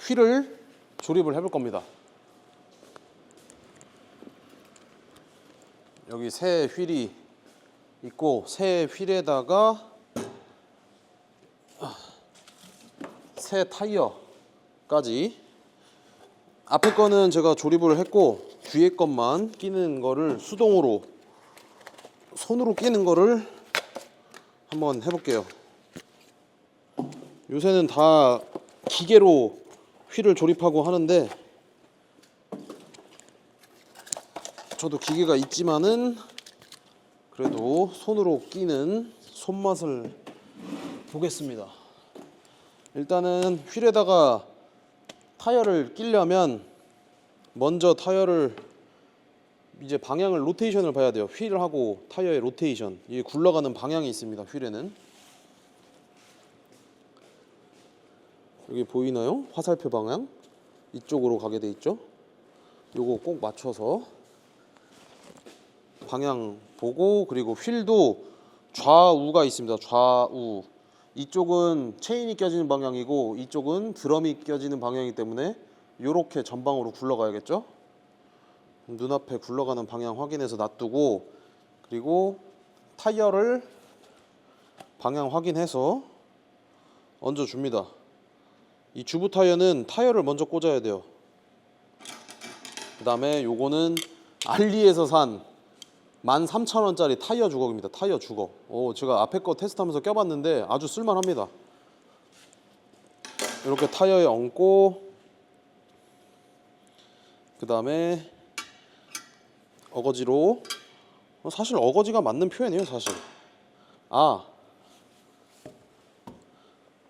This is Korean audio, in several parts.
휠을 조립을 해볼 겁니다. 여기 새 휠이 있고 새 휠에다가 새 타이어까지. 앞에 거는 제가 조립을 했고 뒤에 것만 끼는 거를 수동으로 손으로 끼는 거를 한번 해볼게요. 요새는 다 기계로 휠을 조립하고 하는데 저도 기계가 있지만은 그래도 손으로 끼는 손맛을 보겠습니다. 일단은 휠에다가 타이어를 끼려면 먼저 타이어를 이제 방향을 로테이션을 봐야 돼요. 휠하고 타이어의 로테이션, 이게 굴러가는 방향이 있습니다. 휠에는 여기 보이나요? 화살표 방향 이쪽으로 가게 돼 있죠. 요거 꼭 맞춰서 방향 보고, 그리고 휠도 좌우가 있습니다. 좌우. 이쪽은 체인이 껴지는 방향이고 이쪽은 드럼이 껴지는 방향이기 때문에 이렇게 전방으로 굴러가야겠죠. 눈앞에 굴러가는 방향 확인해서 놔두고, 그리고 타이어를 방향 확인해서 얹어줍니다. 이 주부 타이어는 타이어를 먼저 꽂아야 돼요. 그 다음에 요거는 알리에서 산 13,000원짜리 타이어 주걱입니다. 타이어 주걱. 제가 앞에 거 테스트하면서 껴봤는데 아주 쓸만합니다. 이렇게 타이어에 얹고, 그 다음에 어거지로, 사실 어거지가 맞는 표현이에요. 사실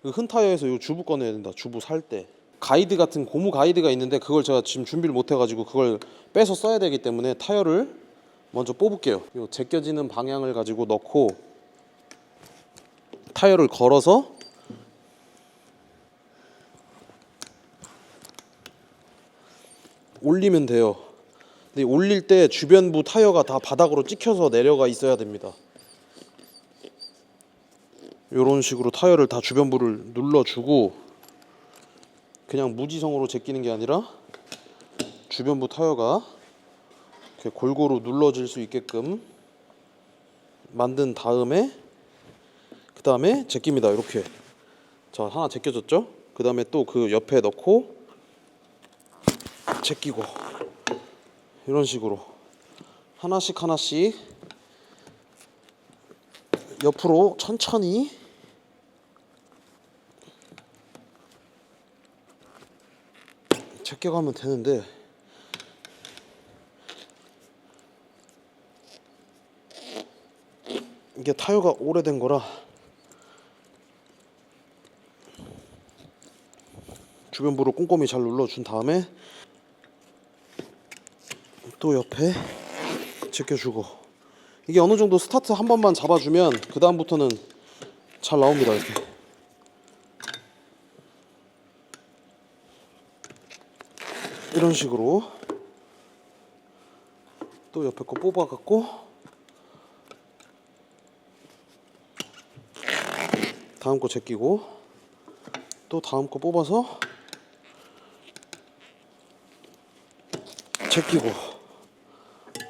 그 흔 타이어에서 이 주부 꺼내야 된다. 주부 살 때 가이드 같은 고무 가이드가 있는데 그걸 제가 지금 준비를 못 해가지고 그걸 빼서 써야 되기 때문에 타이어를 먼저 뽑을게요. 이 제껴지는 방향을 가지고 넣고 타이어를 걸어서 올리면 돼요. 근데 올릴 때 주변부 타이어가 다 바닥으로 찍혀서 내려가 있어야 됩니다. 이런 식으로 타이어를 다 주변부를 눌러주고, 그냥 무지성으로 제끼는 게 아니라 주변부 타이어가 이렇게 골고루 눌러질 수 있게끔 만든 다음에 그 다음에 제낍니다. 이렇게. 자, 하나 제껴졌죠? 그 다음에 또 그 옆에 넣고 제끼고, 이런 식으로 하나씩 하나씩 옆으로 천천히 제껴가면 되는데, 이게 타이어가 오래된 거라 주변부를 꼼꼼히 잘 눌러준 다음에 또 옆에 제껴주고, 이게 어느 정도 스타트 한 번만 잡아주면 그 다음부터는 잘 나옵니다. 이렇게 이런 식으로 또 옆에 거 뽑아갖고 다음 거 제끼고, 또 다음 거 뽑아서 제끼고,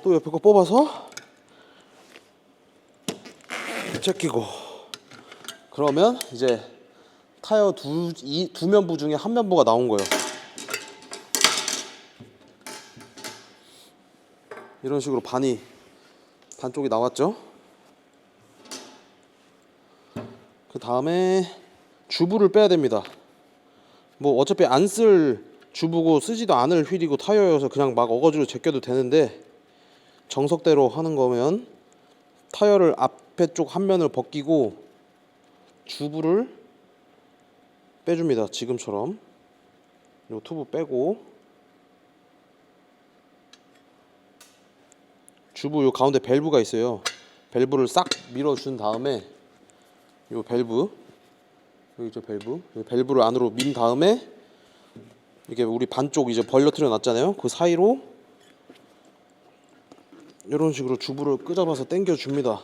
또 옆에 거 뽑아서 제끼고. 그러면 이제 타이어 두 면부 중에 한 면부가 나온 거예요. 이런 식으로 반쪽이 나왔죠. 그 다음에 주부를 빼야 됩니다. 뭐 어차피 안 쓸 주부고 쓰지도 않을 휠이고 타이어여서 그냥 막 어거지로 제껴도 되는데, 정석대로 하는 거면 타이어를 앞에 쪽 한 면을 벗기고 주부를 빼줍니다. 지금처럼 요 튜브 빼고 주부 요 가운데 밸브가 있어요. 밸브를 싹 밀어준 다음에 요 밸브, 여기 있죠 밸브, 이 밸브를 안으로 민 다음에 이게 우리 반쪽 이제 벌려트려 놨잖아요. 그 사이로 이런 식으로 주부를 끄잡아서 당겨 줍니다.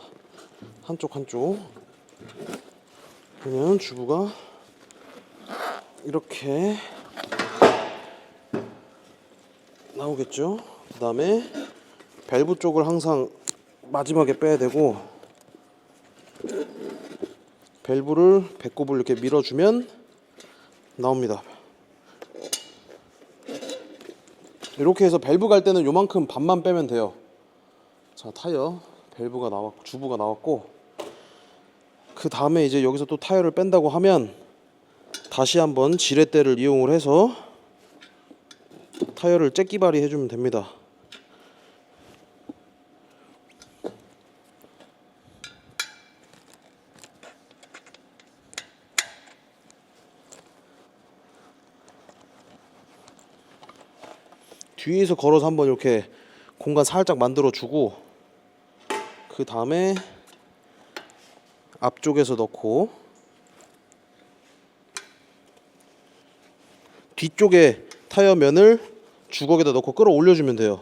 한쪽 그러면 주부가 이렇게 나오겠죠. 그 다음에 밸브 쪽을 항상 마지막에 빼야 되고, 밸브를 배꼽을 이렇게 밀어주면 나옵니다. 이렇게 해서 밸브 갈 때는 요만큼 반만 빼면 돼요. 자, 타이어 밸브가 나왔고 주부가 나왔고, 그 다음에 이제 여기서 또 타이어를 뺀다고 하면 다시 한번 지렛대를 이용을 해서 타이어를 째끼발이 해주면 됩니다. 뒤에서 걸어서 한번 이렇게 공간 살짝 만들어 주고, 그 다음에 앞쪽에서 넣고 뒤쪽에 타이어 면을 주걱에다 넣고 끌어올려 주면 돼요.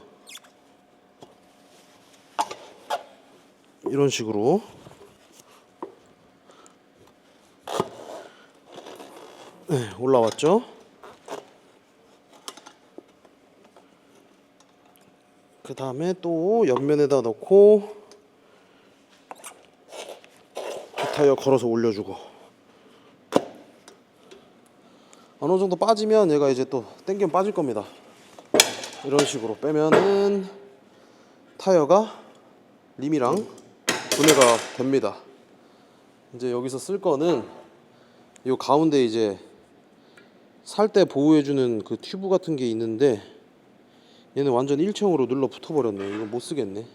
이런 식으로. 네, 올라왔죠. 그 다음에 또 옆면에다 넣고 타이어 걸어서 올려주고, 어느 정도 빠지면 얘가 이제 또 당기면 빠질 겁니다. 이런 식으로 빼면은 타이어가 림이랑 분해가 됩니다. 이제 여기서 쓸 거는 이 가운데 이제 살 때 보호해주는 그 튜브 같은 게 있는데, 얘는 완전 일체형으로 눌러 붙어버렸네. 이거 못 쓰겠네.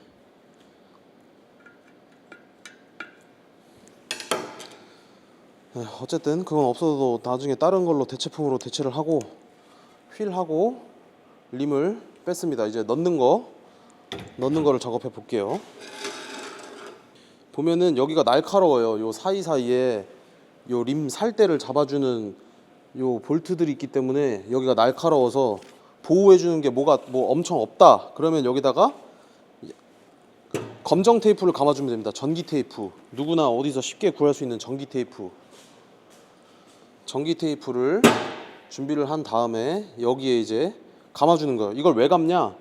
어쨌든 그건 없어도 나중에 다른 걸로 대체품으로 대체를 하고, 휠하고 림을 뺐습니다. 이제 넣는 거를 작업해 볼게요. 보면은 여기가 날카로워요. 요 사이사이에 요 림 살대를 잡아주는 요 볼트들이 있기 때문에 여기가 날카로워서 보호해주는 게 뭐가 엄청 없다 그러면 여기다가 검정 테이프를 감아주면 됩니다. 전기 테이프, 누구나 어디서 쉽게 구할 수 있는 전기 테이프를 준비를 한 다음에 여기에 이제 감아주는 거예요. 이걸 왜 감냐,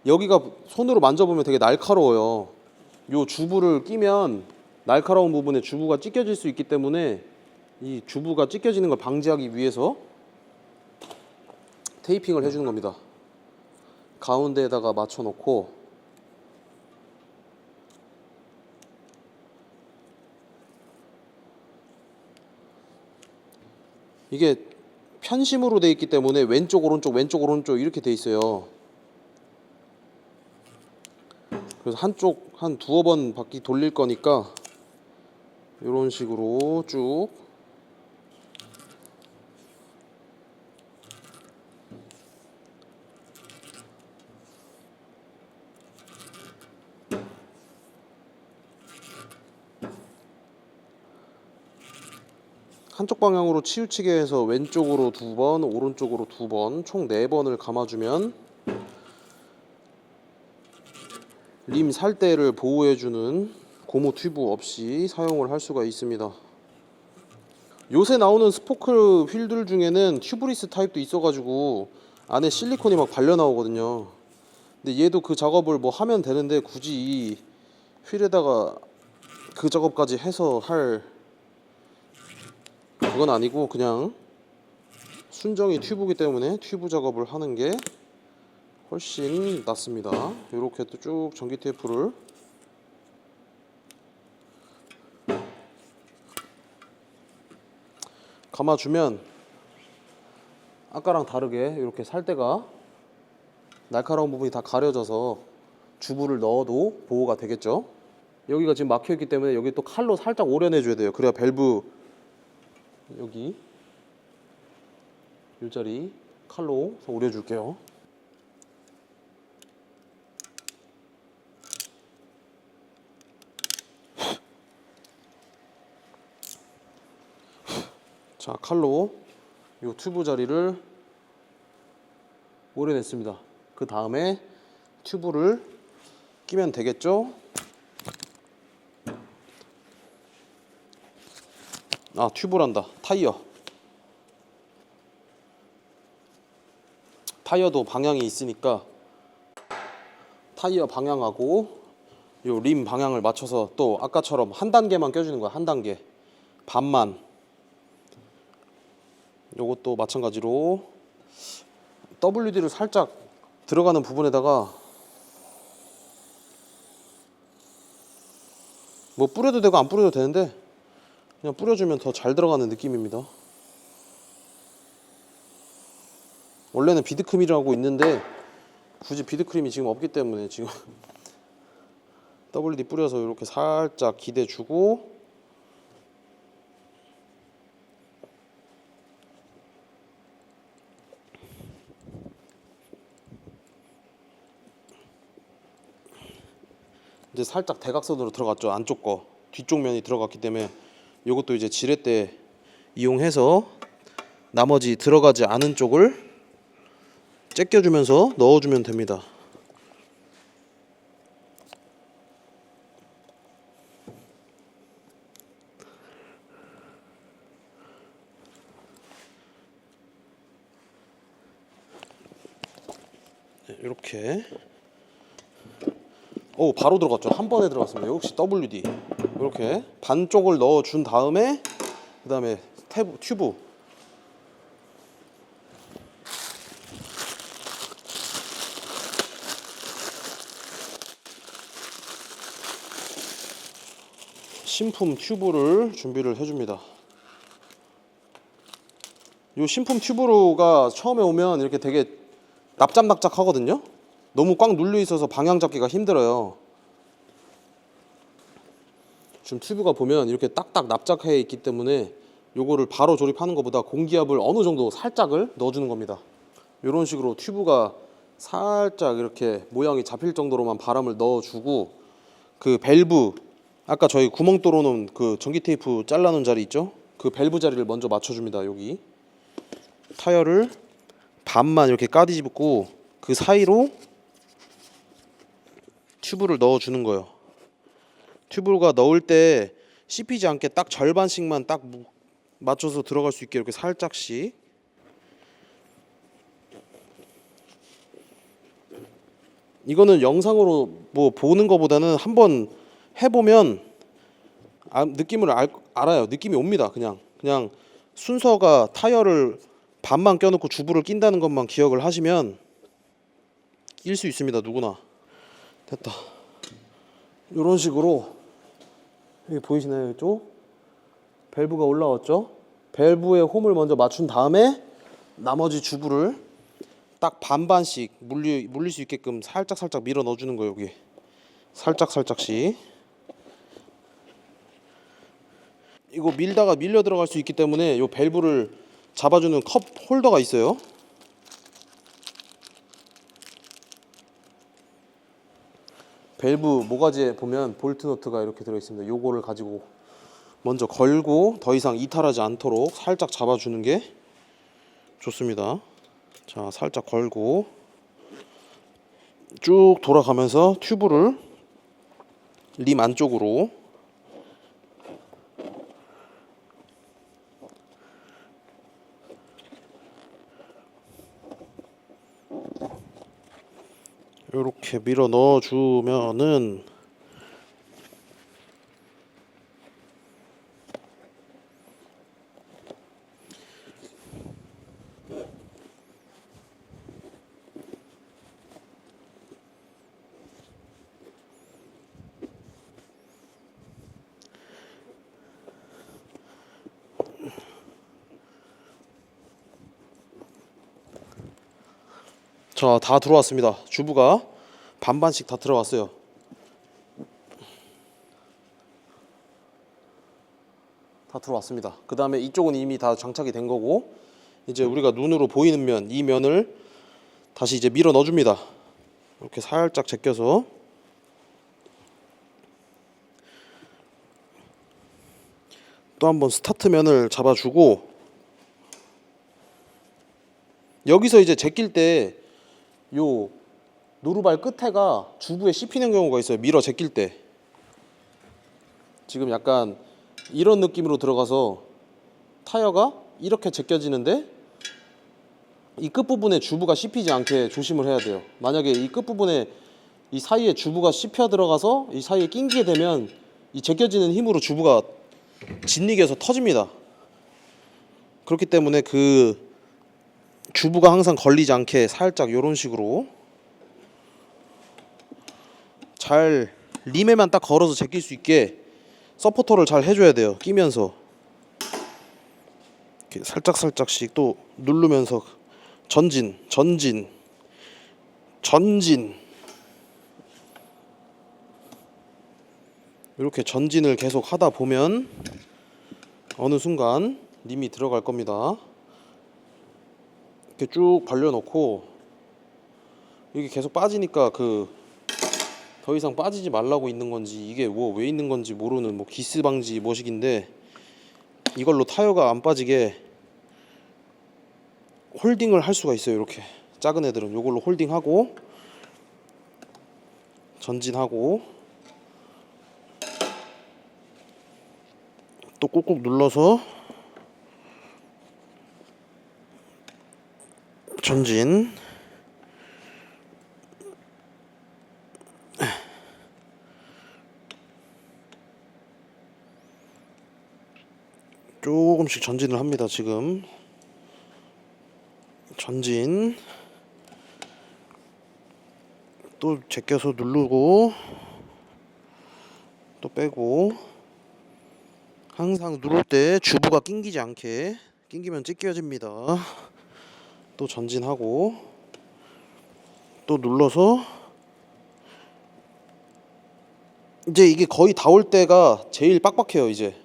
여기가 손으로 만져보면 되게 날카로워요. 요 주부를 끼면 날카로운 부분에 주부가 찢겨질 수 있기 때문에 이 주부가 찢겨지는 걸 방지하기 위해서 테이핑을 해주는 겁니다. 가운데에다가 맞춰 놓고 이게 편심으로 돼 있기 때문에 왼쪽 오른쪽 왼쪽 오른쪽 이렇게 돼 있어요. 그래서 한쪽 한 두어 번 바퀴 돌릴 거니까 이런 식으로 쭉 한쪽 방향으로 치우치게 해서 왼쪽으로 2번, 오른쪽으로 2번, 총 4번을 감아주면 림 살대를 보호해주는 고무 튜브 없이 사용을 할 수가 있습니다. 요새 나오는 스포크 휠들 중에는 튜브리스 타입도 있어가지고 안에 실리콘이 막 발려 나오거든요. 근데 얘도 그 작업을 뭐 하면 되는데 굳이 이 휠에다가 그 작업까지 해서 할 그건 아니고 그냥 순정이 튜브이기 때문에 튜브 작업을 하는 게 훨씬 낫습니다. 이렇게 또 쭉 전기 테이프를 감아주면 아까랑 다르게 이렇게 살대가 날카로운 부분이 다 가려져서 주부를 넣어도 보호가 되겠죠. 여기가 지금 막혀있기 때문에 여기 또 칼로 살짝 오려내줘야 돼요. 그래야 밸브 여기 일자리 칼로 오려줄게요. 자, 칼로 이 튜브 자리를 오려냈습니다. 그 다음에 튜브를 끼면 되겠죠. 아, 튜브란다. 타이어도 방향이 있으니까 타이어 방향하고 요 림 방향을 맞춰서 또 아까처럼 한 단계만 껴주는 거야. 한 단계 반만. 요것도 마찬가지로 WD를 살짝 들어가는 부분에다가 뭐 뿌려도 되고 안 뿌려도 되는데 그냥 뿌려주면 더 잘 들어가는 느낌입니다. 원래는 비드크림이라고 있는데 굳이 비드크림이 지금 없기 때문에 지금 WD 뿌려서 이렇게 살짝 기대주고 이제 살짝 대각선으로 들어갔죠. 안쪽 거 뒤쪽 면이 들어갔기 때문에 이것도 이제 지렛대 이용해서 나머지 들어가지 않은 쪽을 제껴주면서 넣어주면 됩니다. 이렇게 오 바로 들어갔죠. 한 번에 들어갔습니다. 역시 WD. 이렇게 반쪽을 넣어준 다음에 그 다음에 튜브 신품 튜브를 준비를 해줍니다. 이 신품 튜브가 처음에 오면 이렇게 되게 납작납작 하거든요. 너무 꽉 눌려 있어서 방향 잡기가 힘들어요. 지금 튜브가 보면 이렇게 딱딱 납작해 있기 때문에 요거를 바로 조립하는 것보다 공기압을 어느 정도 살짝을 넣어주는 겁니다. 이런 식으로 튜브가 살짝 이렇게 모양이 잡힐 정도로만 바람을 넣어주고 그 밸브 아까 저희 구멍 뚫어놓은 그 전기 테이프 잘라놓은 자리 있죠? 그 밸브 자리를 먼저 맞춰줍니다. 여기 타이어를 반만 이렇게 까뒤집고 그 사이로 튜브를 넣어주는 거예요. 튜브가 넣을 때 씹히지 않게 딱 절반씩만 딱 맞춰서 들어갈 수 있게 이렇게 살짝씩. 이거는 영상으로 뭐 보는 것보다는 한번 해보면 느낌을 알아요. 느낌이 옵니다. 그냥 순서가 타이어를 반만 껴놓고 주부를 낀다는 것만 기억을 하시면 낄 수 있습니다. 누구나. 됐다. 이런 식으로 여기 보이시나요? 이쪽 밸브가 올라왔죠? 밸브에 홈을 먼저 맞춘 다음에 나머지 주부를 딱 반반씩 물릴 수 있게끔 살짝 밀어 넣어주는 거예요. 여기 살짝씩. 이거 밀다가 밀려 들어갈 수 있기 때문에 이 밸브를 잡아주는 컵 홀더가 있어요. 밸브 모가지에 보면 볼트 너트가 이렇게 들어있습니다. 요거를 가지고 먼저 걸고 더 이상 이탈하지 않도록 살짝 잡아주는 게 좋습니다. 자, 살짝 걸고 쭉 돌아가면서 튜브를 림 안쪽으로 이렇게 밀어 넣어주면은 자, 다 들어왔습니다. 주부가 반반씩 다 들어왔어요. 다 들어왔습니다. 그 다음에 이쪽은 이미 다 장착이 된 거고 이제 우리가 눈으로 보이는 면, 이 면을 다시 이제 밀어 넣어줍니다. 이렇게 살짝 제껴서 또 한번 스타트 면을 잡아주고 여기서 이제 제낄 때 요 노루발 끝에가 주부에 씹히는 경우가 있어요. 밀어 제낄 때 지금 약간 이런 느낌으로 들어가서 타이어가 이렇게 제껴지는데 이 끝부분에 주부가 씹히지 않게 조심을 해야 돼요. 만약에 이 끝부분에 이 사이에 주부가 씹혀 들어가서 이 사이에 낑기게 되면 이 제껴지는 힘으로 주부가 짓이겨서 터집니다. 그렇기 때문에 그 주부가 항상 걸리지 않게 살짝 이런 식으로 잘 림에만 딱 걸어서 제낄 수 있게 서포터를 잘 해줘야 돼요. 끼면서 이렇게 살짝씩 또 누르면서 전진 이렇게 전진을 계속 하다 보면 어느 순간 림이 들어갈 겁니다. 이렇게 쭉 벌려놓고 이게 계속 빠지니까 더 이상 빠지지 말라고 있는 건지 이게 뭐 왜 있는 건지 모르는 뭐 기스 방지 머신기인데 이걸로 타이어가 안 빠지게 홀딩을 할 수가 있어요. 이렇게 작은 애들은 이걸로 홀딩하고 전진하고 또 꾹꾹 눌러서 전진 조금씩 전진을 합니다. 지금 전진 또 제껴서 누르고 또 빼고 항상 누를 때 주부가 낑기지 않게 낑기면 찢겨집니다. 또 전진하고 또 눌러서 이제 이게 거의 다 올 때가 제일 빡빡해요. 이제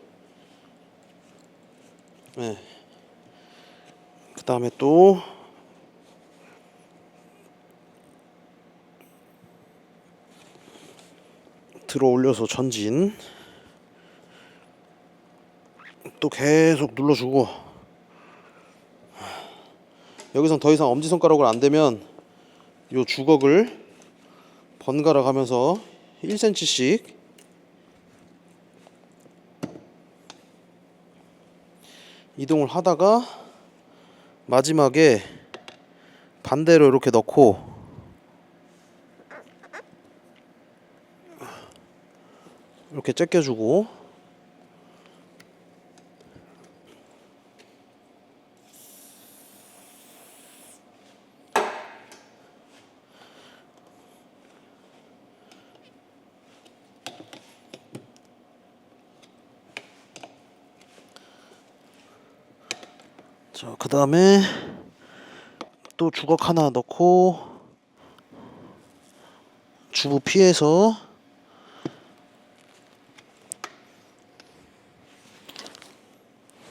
네. 그 다음에 또 들어 올려서 전진 또 계속 눌러주고 여기선 더 이상 엄지손가락으로 안 되면 요 주걱을 번갈아 가면서 1cm씩 이동을 하다가 마지막에 반대로 이렇게 넣고 이렇게 제껴주고 자, 그 다음에 또 주걱 하나 넣고 주부 피해서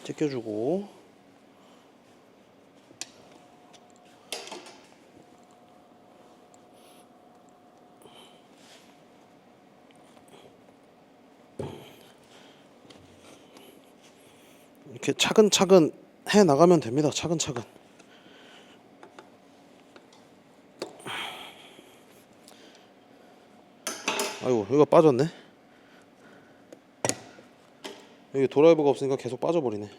제껴주고 이렇게 차근차근 해 나가면 됩니다. 차근차근. 아이고 여기가 빠졌네. 여기 드라이버가 없으니까 계속 빠져버리네.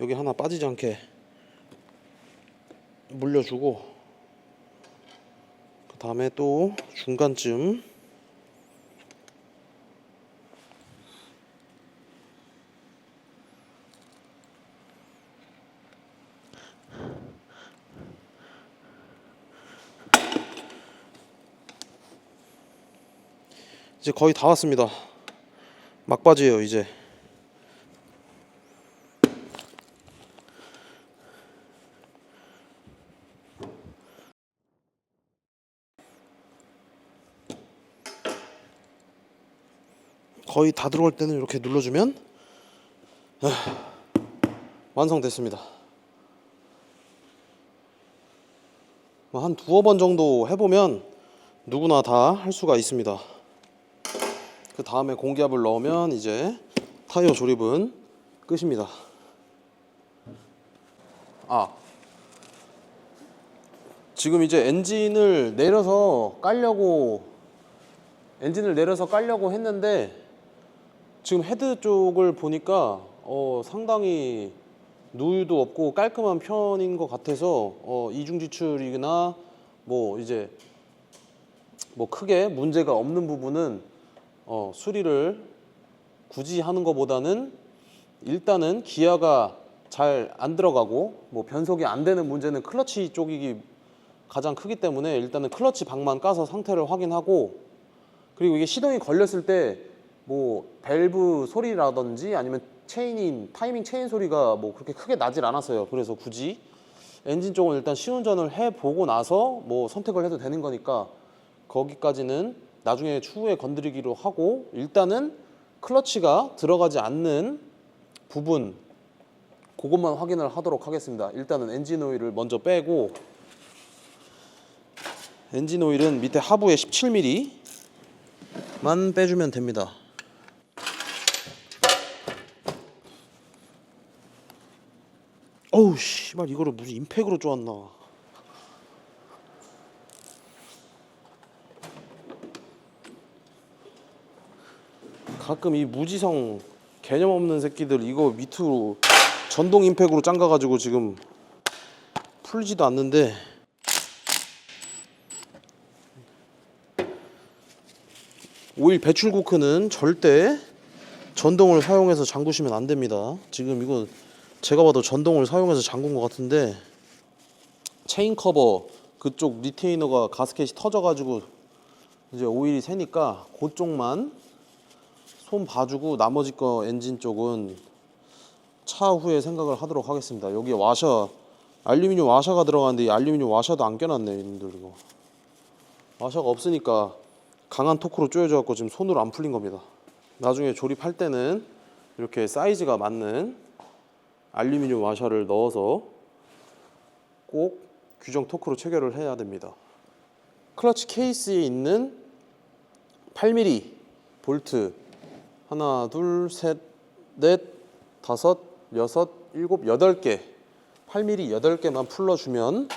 여기 하나 빠지지 않게 물려주고 그 다음에 또 중간쯤 이제 거의 다 왔습니다. 막바지예요 이제. 거의 다 들어갈 때는 이렇게 눌러주면 완성됐습니다. 한 두어 번 정도 해보면 누구나 다 할 수가 있습니다. 그 다음에 공기압을 넣으면 이제 타이어 조립은 끝입니다. 지금 이제 엔진을 내려서 깔려고 했는데 지금 헤드 쪽을 보니까 상당히 누유도 없고 깔끔한 편인 것 같아서 이중 지출이나 뭐 이제 뭐 크게 문제가 없는 부분은 수리를 굳이 하는 것보다는 일단은 기아가 잘 안 들어가고 뭐 변속이 안 되는 문제는 클러치 쪽이 가장 크기 때문에 일단은 클러치 방만 까서 상태를 확인하고, 그리고 이게 시동이 걸렸을 때 뭐 밸브 소리라든지 아니면 타이밍 체인 소리가 뭐 그렇게 크게 나질 않았어요. 그래서 굳이 엔진 쪽은 일단 시운전을 해보고 나서 뭐 선택을 해도 되는 거니까 거기까지는 나중에 추후에 건드리기로 하고, 일단은 클러치가 들어가지 않는 부분 그것만 확인을 하도록 하겠습니다. 일단은 엔진 오일을 먼저 빼고, 엔진 오일은 밑에 하부에 17mm만 빼주면 됩니다. 어우 씨발, 이거를 무슨 임팩으로 쪼았나. 가끔 이 무지성 개념 없는 새끼들 이거 밑으로 전동 임팩으로 짱가가지고 지금 풀지도 않는데, 오일 배출 코크는 절대 전동을 사용해서 잠그시면 안 됩니다. 지금 이거 제가 봐도 전동을 사용해서 잠근 것 같은데, 체인 커버 그쪽 리테이너가 가스켓이 터져가지고 이제 오일이 새니까 그쪽만 손 봐주고 나머지 거 엔진 쪽은 차후에 생각을 하도록 하겠습니다. 여기에 와셔, 알루미늄 와셔가 들어가는데 이 알루미늄 와셔도 안 껴놨네 이놈들. 이거 와셔가 없으니까 강한 토크로 쪼여져 갖고 지금 손으로 안 풀린 겁니다. 나중에 조립할 때는 이렇게 사이즈가 맞는 알루미늄 와셔를 넣어서 꼭 규정 토크로 체결을 해야 됩니다. 클러치 케이스에 있는 8mm 볼트 하나, 둘, 셋, 넷, 다섯, 여섯, 일곱, 8개 8mm 8개만 풀러주면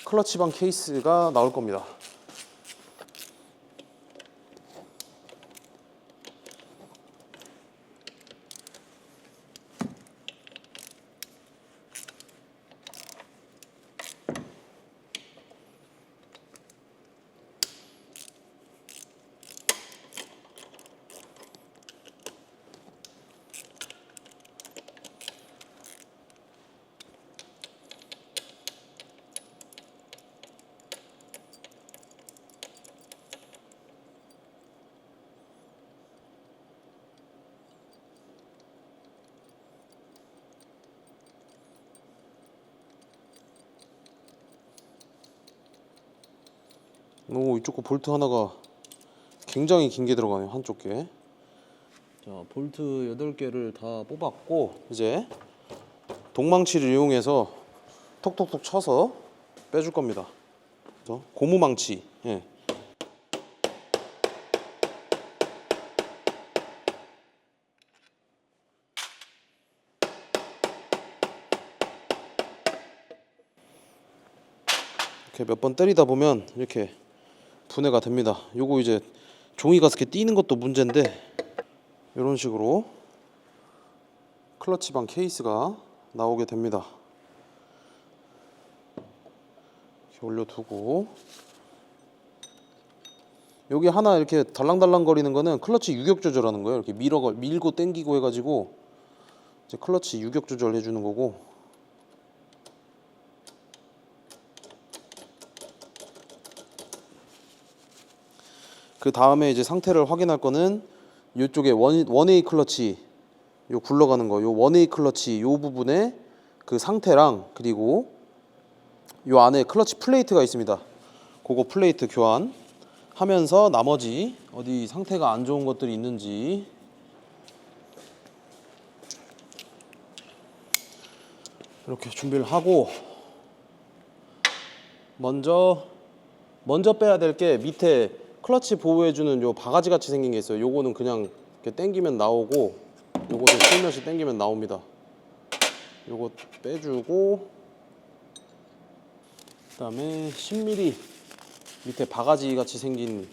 클러치방 케이스가 나올 겁니다. 오, 이쪽 거 볼트 하나가 굉장히 긴 게 들어가네요, 한쪽 게. 자, 볼트 8개를 다 뽑았고, 이제 동망치를 이용해서 톡톡톡 쳐서 빼줄 겁니다. 고무망치. 예. 이렇게 몇 번 때리다 보면 이렇게 분해가 됩니다. 요거 이제 종이 가스켓 띄는 것도 문제인데, 이런 식으로 클러치방 케이스가 나오게 됩니다. 이렇게 올려두고, 여기 하나 이렇게 달랑달랑 거리는 거는 클러치 유격 조절하는 거예요. 이렇게 밀고 당기고 해가지고 이제 클러치 유격 조절 해주는 거고, 그 다음에 이제 상태를 확인할 거는 이쪽에 원웨이 클러치, 요 굴러가는 거, 요 원웨이 클러치 요 부분에 그 상태랑, 그리고 요 안에 클러치 플레이트가 있습니다. 그거 플레이트 교환하면서 나머지 어디 상태가 안 좋은 것들이 있는지 이렇게 준비를 하고, 먼저 빼야 될 게 밑에 클러치 보호해주는 요 바가지 같이 생긴 게 있어요. 요거는 그냥 이렇게 당기면 나오고, 요거는 슬며시 당기면 나옵니다. 요거 빼주고, 그 다음에 10mm 밑에 바가지 같이 생긴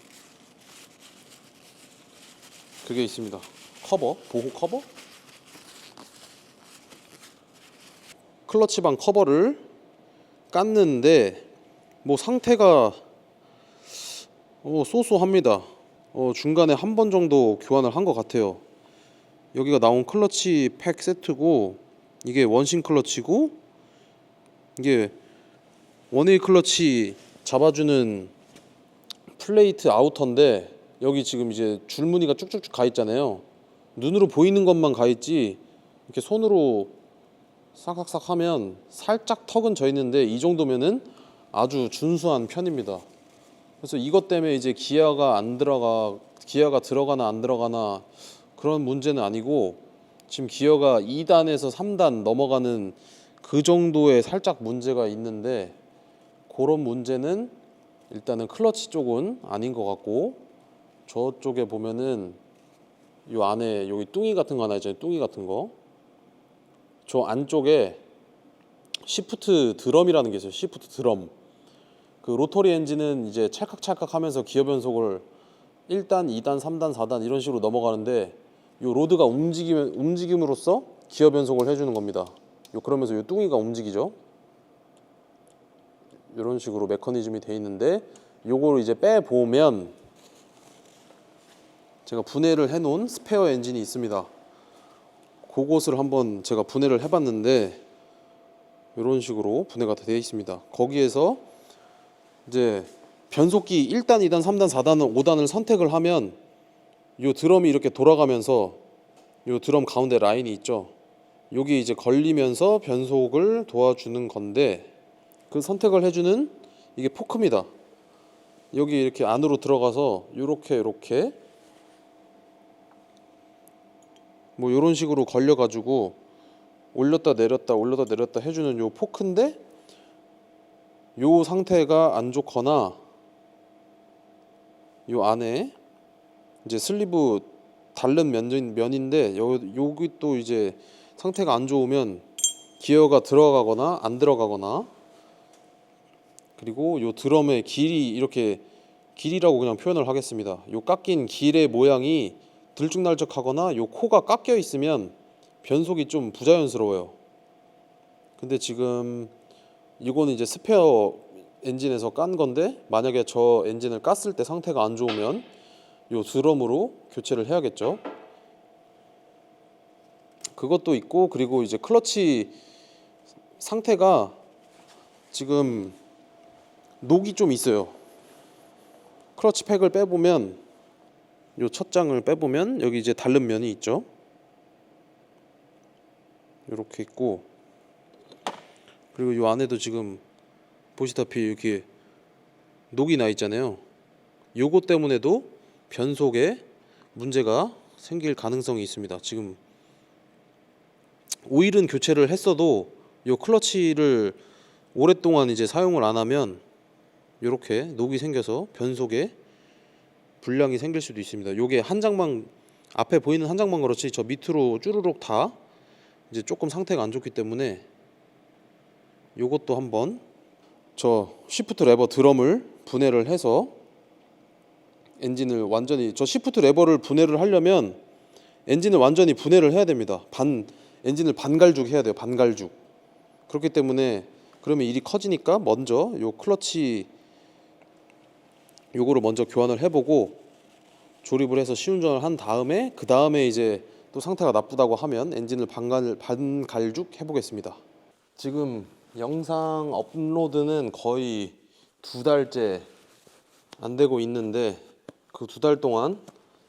그게 있습니다. 커버, 보호 커버. 클러치방 커버를 깠는데 뭐 상태가 쏘쏘합니다. 중간에 한 번 정도 교환을 한 것 같아요. 여기가 나온 클러치 팩 세트고, 이게 원심 클러치고, 이게 원웨이 클러치 잡아주는 플레이트 아우터인데, 여기 지금 이제 줄무늬가 쭉쭉쭉 가 있잖아요. 눈으로 보이는 것만 가 있지 이렇게 손으로 싹싹싹 하면 살짝 턱은 져 있는데, 이 정도면은 아주 준수한 편입니다. 그래서 이것 때문에 이제 기아가 들어가나 안 들어가나 그런 문제는 아니고, 지금 기어가 2단에서 3단 넘어가는 그 정도의 살짝 문제가 있는데, 그런 문제는 일단은 클러치 쪽은 아닌 것 같고, 저쪽에 보면은 요 안에 여기 뚱이 같은 거 하나 있잖아요. 뚱이 같은 거. 저 안쪽에 시프트 드럼이라는 게 있어요. 시프트 드럼. 그 로터리 엔진은 이제 찰칵찰칵 하면서 기어 변속을 1단, 2단, 3단, 4단 이런 식으로 넘어가는데, 요 로드가 움직임으로써 기어 변속을 해주는 겁니다. 그러면서 요 뚱이가 움직이죠. 이런 식으로 메커니즘이 돼 있는데, 요거를 이제 빼보면 제가 분해를 해놓은 스페어 엔진이 있습니다. 그것을 한번 제가 분해를 해봤는데, 이런 식으로 분해가 되어 있습니다. 거기에서 이제 변속기 1단, 2단, 3단, 4단, 5단을 선택을 하면 요 드럼이 이렇게 돌아가면서 요 드럼 가운데 라인이 있죠. 여기 이제 걸리면서 변속을 도와주는 건데, 그 선택을 해주는 이게 포크입니다. 여기 이렇게 안으로 들어가서 요렇게 뭐 요런 식으로 걸려가지고 올렸다 내렸다 해주는 요 포크인데, 요 상태가 안 좋거나 요 안에 이제 슬리브 닳는 면인데, 여기 또 이제 상태가 안 좋으면 기어가 들어가거나 안 들어가거나, 그리고 요 드럼의 길이 이렇게, 길이라고 그냥 표현을 하겠습니다. 요 깎인 길의 모양이 들쭉날쭉하거나 요 코가 깎여 있으면 변속이 좀 부자연스러워요. 근데 지금 이거는 이제 스페어 엔진에서 깐 건데, 만약에 저 엔진을 깠을 때 상태가 안 좋으면 요 드럼으로 교체를 해야겠죠. 그것도 있고, 그리고 이제 클러치 상태가 지금 녹이 좀 있어요. 클러치 팩을 빼보면, 요 첫 장을 빼보면 여기 이제 닳는 면이 있죠. 이렇게 있고, 그리고 요 안에도 지금 보시다시피 이렇게 녹이 나 있잖아요. 요거 때문에도 변속에 문제가 생길 가능성이 있습니다. 지금 오일은 교체를 했어도 요 클러치를 오랫동안 이제 사용을 안 하면 이렇게 녹이 생겨서 변속에 불량이 생길 수도 있습니다. 요게 한 장만, 앞에 보이는 한 장만 그렇지 저 밑으로 쭈루룩 다 이제 조금 상태가 안 좋기 때문에, 요것도 한번 저 시프트 레버 드럼을 분해를 해서 엔진을 완전히, 저 시프트 레버를 분해를 하려면 엔진을 완전히 분해를 해야 됩니다. 엔진을 반갈죽 해야 돼요. 반갈죽. 그렇기 때문에, 그러면 일이 커지니까 먼저 요 클러치 요거를 먼저 교환을 해보고 조립을 해서 시운전을 한 다음에, 그 다음에 이제 또 상태가 나쁘다고 하면 엔진을 반갈죽 해보겠습니다. 지금 영상 업로드는 거의 2달째 안 되고 있는데, 그 2달 동안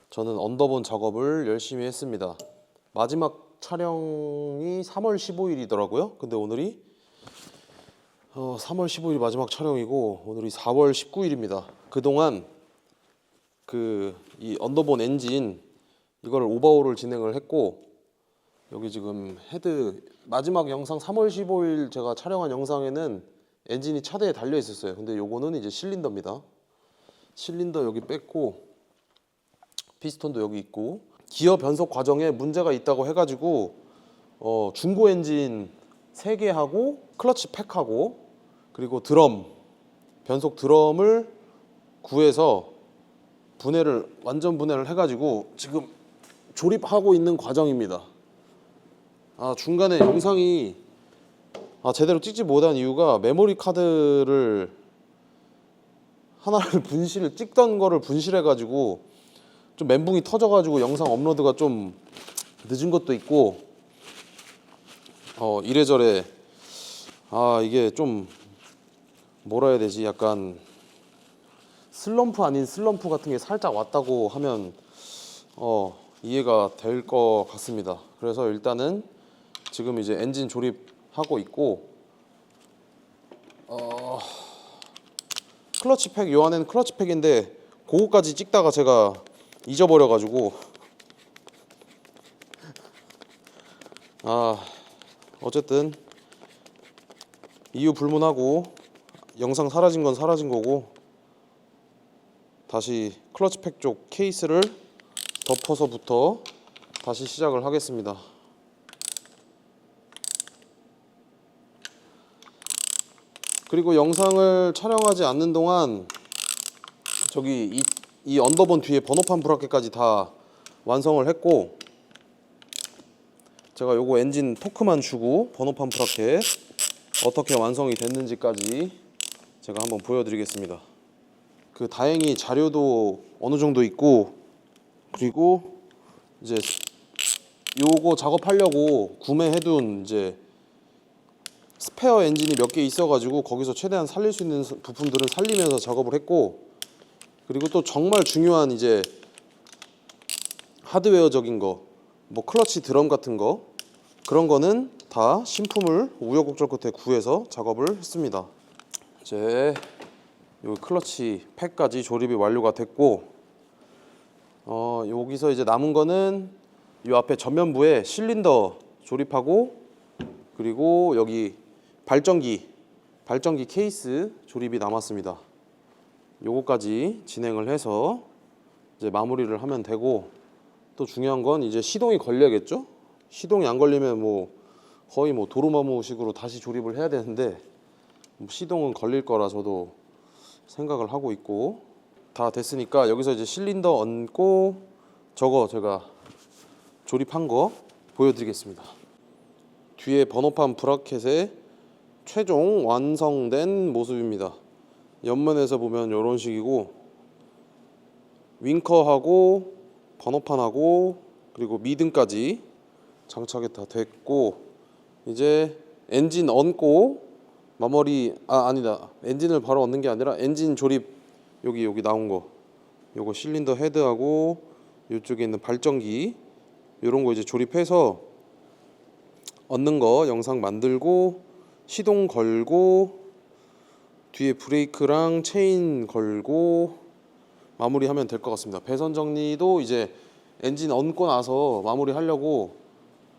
저는 언더본 작업을 열심히 했습니다. 마지막 촬영이 3월 15일이더라고요. 근데 오늘이 3월 15일이 마지막 촬영이고, 오늘이 4월 19일입니다. 그동안 이 언더본 엔진 이걸 오버홀을 진행을 했고, 여기 지금 헤드 마지막 영상 3월 15일 제가 촬영한 영상에는 엔진이 차대에 달려 있었어요. 근데 요거는 이제 실린더입니다. 실린더 여기 뺐고, 피스톤도 여기 있고, 기어 변속 과정에 문제가 있다고 해가지고 중고 엔진 3개 하고 클러치 팩하고 그리고 드럼, 변속 드럼을 구해서 완전 분해를 해가지고 지금 조립하고 있는 과정입니다. 중간에 영상이 제대로 찍지 못한 이유가, 메모리 카드를 하나를 분실 찍던 거를 분실해 가지고 좀 멘붕이 터져 가지고 영상 업로드가 좀 늦은 것도 있고 이래저래 이게 좀 뭐라 해야 되지? 약간 슬럼프 아닌 슬럼프 같은 게 살짝 왔다고 하면 이해가 될 것 같습니다. 그래서 일단은 지금 이제 엔진 조립하고 있고 클러치 팩, 요 안에는 클러치 팩인데 그거까지 찍다가 제가 잊어버려 가지고 어쨌든 이유 불문하고 영상 사라진 건 사라진 거고 다시 클러치 팩 쪽 케이스를 덮어서부터 다시 시작을 하겠습니다. 그리고 영상을 촬영하지 않는 동안 저기 이 언더본 뒤에 번호판 브라켓까지 다 완성을 했고 제가 요거 엔진 토크만 주고 번호판 브라켓 어떻게 완성이 됐는지까지 제가 한번 보여드리겠습니다. 다행히 자료도 어느 정도 있고 그리고 이제 요거 작업하려고 구매해둔 이제 스페어 엔진이 몇 개 있어가지고 거기서 최대한 살릴 수 있는 부품들은 살리면서 작업을 했고 그리고 또 정말 중요한 이제 하드웨어적인 거 뭐 클러치 드럼 같은 거 그런 거는 다 신품을 우여곡절 끝에 구해서 작업을 했습니다. 이제 요 클러치 팩까지 조립이 완료가 됐고 여기서 이제 남은 거는 요 앞에 전면부에 실린더 조립하고 그리고 여기 발전기 케이스 조립이 남았습니다. 요거까지 진행을 해서 이제 마무리를 하면 되고 또 중요한 건 이제 시동이 걸려야겠죠? 시동이 안 걸리면 거의 도루마무식으로 다시 조립을 해야 되는데 시동은 걸릴 거라 저도 생각을 하고 있고 다 됐으니까 여기서 이제 실린더 얹고 저거 제가 조립한 거 보여드리겠습니다. 뒤에 번호판 브라켓의 최종 완성된 모습입니다. 옆면에서 보면 이런 식이고 윙커하고 번호판하고 그리고 미등까지 장착이 다 됐고 이제 엔진 얹고 마무리 아니다 엔진을 바로 얹는 게 아니라 엔진 조립 여기 나온 거 요거 실린더 헤드하고 이쪽에 있는 발전기 요런 거 이제 조립해서 얹는 거 영상 만들고 시동 걸고 뒤에 브레이크랑 체인 걸고 마무리하면 될 것 같습니다. 배선 정리도 이제 엔진 얹고 나서 마무리하려고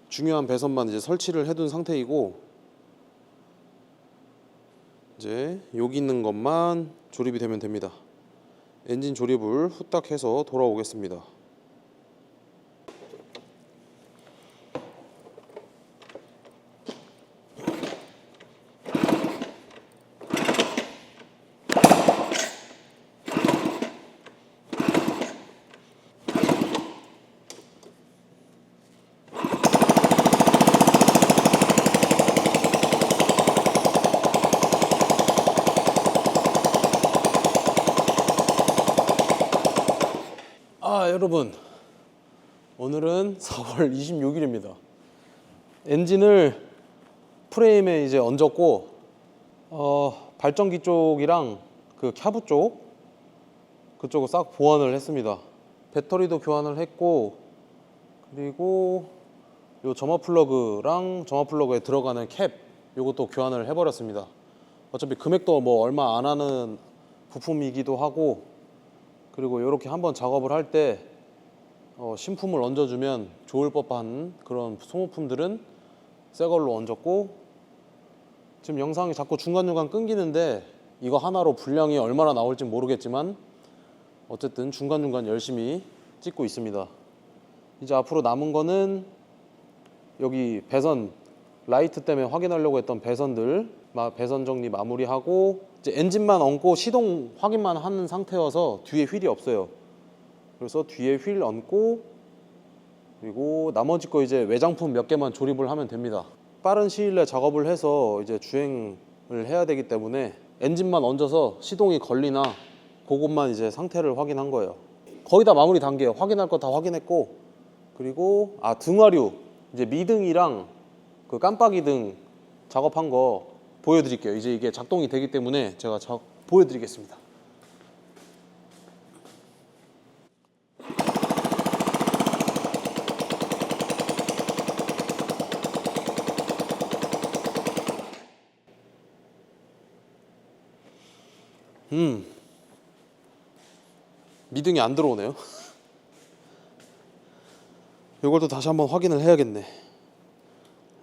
중요한 배선만 이제 설치를 해둔 상태이고 이제 여기 있는 것만 조립이 되면 됩니다. 엔진 조립을 후딱 해서 돌아오겠습니다. 여러분 오늘은 4월 26일입니다. 엔진을 프레임에 이제 얹었고 발전기 쪽이랑 그 캬브 쪽 그쪽을 싹 보완을 했습니다. 배터리도 교환을 했고 그리고 요 점화 플러그랑 점화 플러그에 들어가는 캡 요것도 교환을 해버렸습니다. 어차피 금액도 얼마 안 하는 부품이기도 하고 그리고 이렇게 한번 작업을 할 때 신품을 얹어주면 좋을 법한 그런 소모품들은 새 걸로 얹었고 지금 영상이 자꾸 중간중간 끊기는데 이거 하나로 분량이 얼마나 나올지 모르겠지만 어쨌든 중간중간 열심히 찍고 있습니다. 이제 앞으로 남은 거는 여기 배선 라이트 때문에 확인하려고 했던 배선들 배선 정리 마무리하고 이제 엔진만 얹고 시동 확인만 하는 상태여서 뒤에 휠이 없어요. 그래서 뒤에 휠 얹고 그리고 나머지 거 이제 외장품 몇 개만 조립을 하면 됩니다. 빠른 시일 내에 작업을 해서 이제 주행을 해야 되기 때문에 엔진만 얹어서 시동이 걸리나 그것만 이제 상태를 확인한 거예요. 거의 다 마무리 단계예요. 확인할 거 다 확인했고, 그리고 등화류 이제 미등이랑 그 깜빡이 등 작업한 거 보여드릴게요. 이제 이게 작동이 되기 때문에 제가 보여드리겠습니다. 미등이 안 들어오네요. 이걸 또 다시 한번 확인을 해야겠네.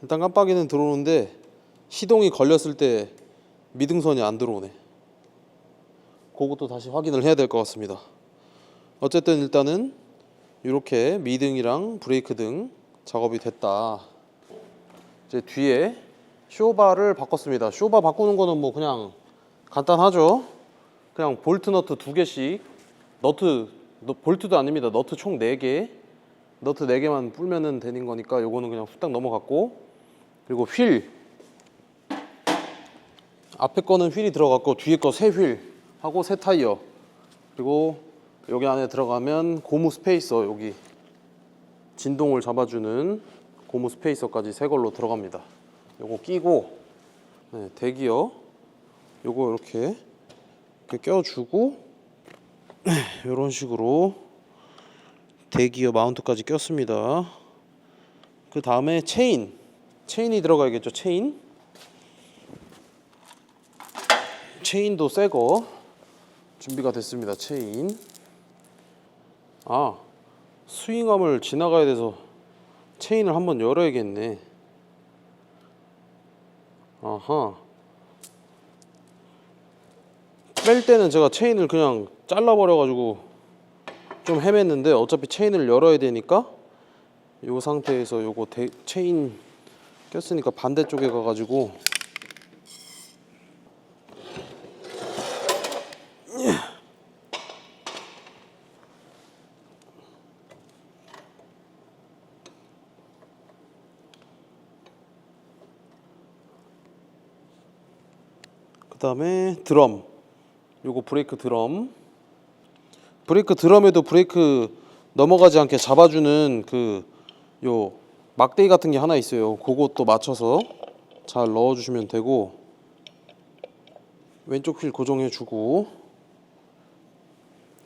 일단 깜빡이는 들어오는데 시동이 걸렸을 때 미등선이 안 들어오네. 그것도 다시 확인을 해야 될 것 같습니다. 어쨌든 일단은 이렇게 미등이랑 브레이크 등 작업이 됐다. 이제 뒤에 쇼바를 바꿨습니다. 쇼바 바꾸는 거는 뭐 그냥 간단하죠. 그냥 볼트 너트 2개씩, 볼트도 아닙니다. 너트 총 4개, 너트 4개만 풀면은 되는 거니까 요거는 그냥 후딱 넘어갔고, 그리고 휠 앞에 거는 휠이 들어갔고 뒤에 거 새 휠 하고 새 타이어, 그리고 여기 안에 들어가면 고무 스페이서, 여기 진동을 잡아주는 고무 스페이서까지 새 걸로 들어갑니다. 요거 끼고, 대기어 요거 이렇게 껴주고, 이런 식으로 대기어 마운트까지 꼈습니다. 그 다음에 체인이 들어가야겠죠. 체인도 새거 준비가 됐습니다. 체인. 스윙암을 지나가야 돼서 체인을 한번 열어야겠네. 뺄 때는 제가 체인을 그냥 잘라버려가지고 좀 헤맸는데, 어차피 체인을 열어야 되니까 이 상태에서 요거 체인 꼈으니까 반대쪽에 가가지고 그 다음에 드럼, 요거 브레이크 드럼에도 브레이크 넘어가지 않게 잡아주는 요 막대기 같은 게 하나 있어요. 그것도 맞춰서 잘 넣어주시면 되고, 왼쪽 휠 고정해주고,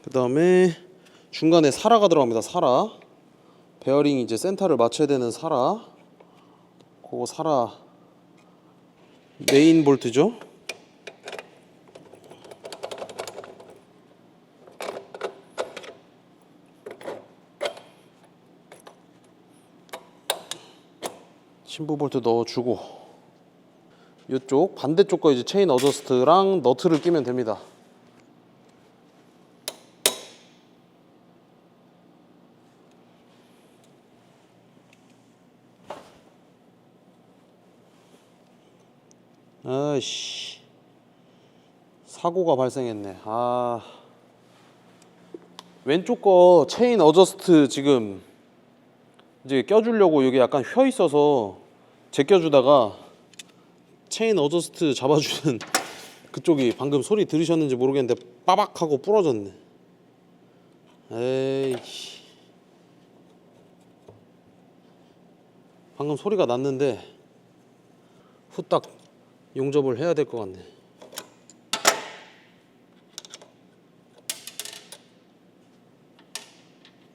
그 다음에 중간에 사라가 들어갑니다. 사라, 베어링 이제 센터를 맞춰야 되는 사라, 그거 사라 메인 볼트죠. 신부 볼트 넣어주고, 이쪽 반대쪽 거 이제 체인 어저스트랑 너트를 끼면 됩니다. 아이씨, 사고가 발생했네. 왼쪽 거 체인 어저스트 지금 이제 껴주려고 여기 약간 휘어 있어서 제껴주다가 체인 어저스트 잡아주는 그쪽이 방금 소리 들으셨는지 모르겠는데 빠박 하고 부러졌네. 에이씨, 방금 소리가 났는데 후딱 용접을 해야 될 것 같네.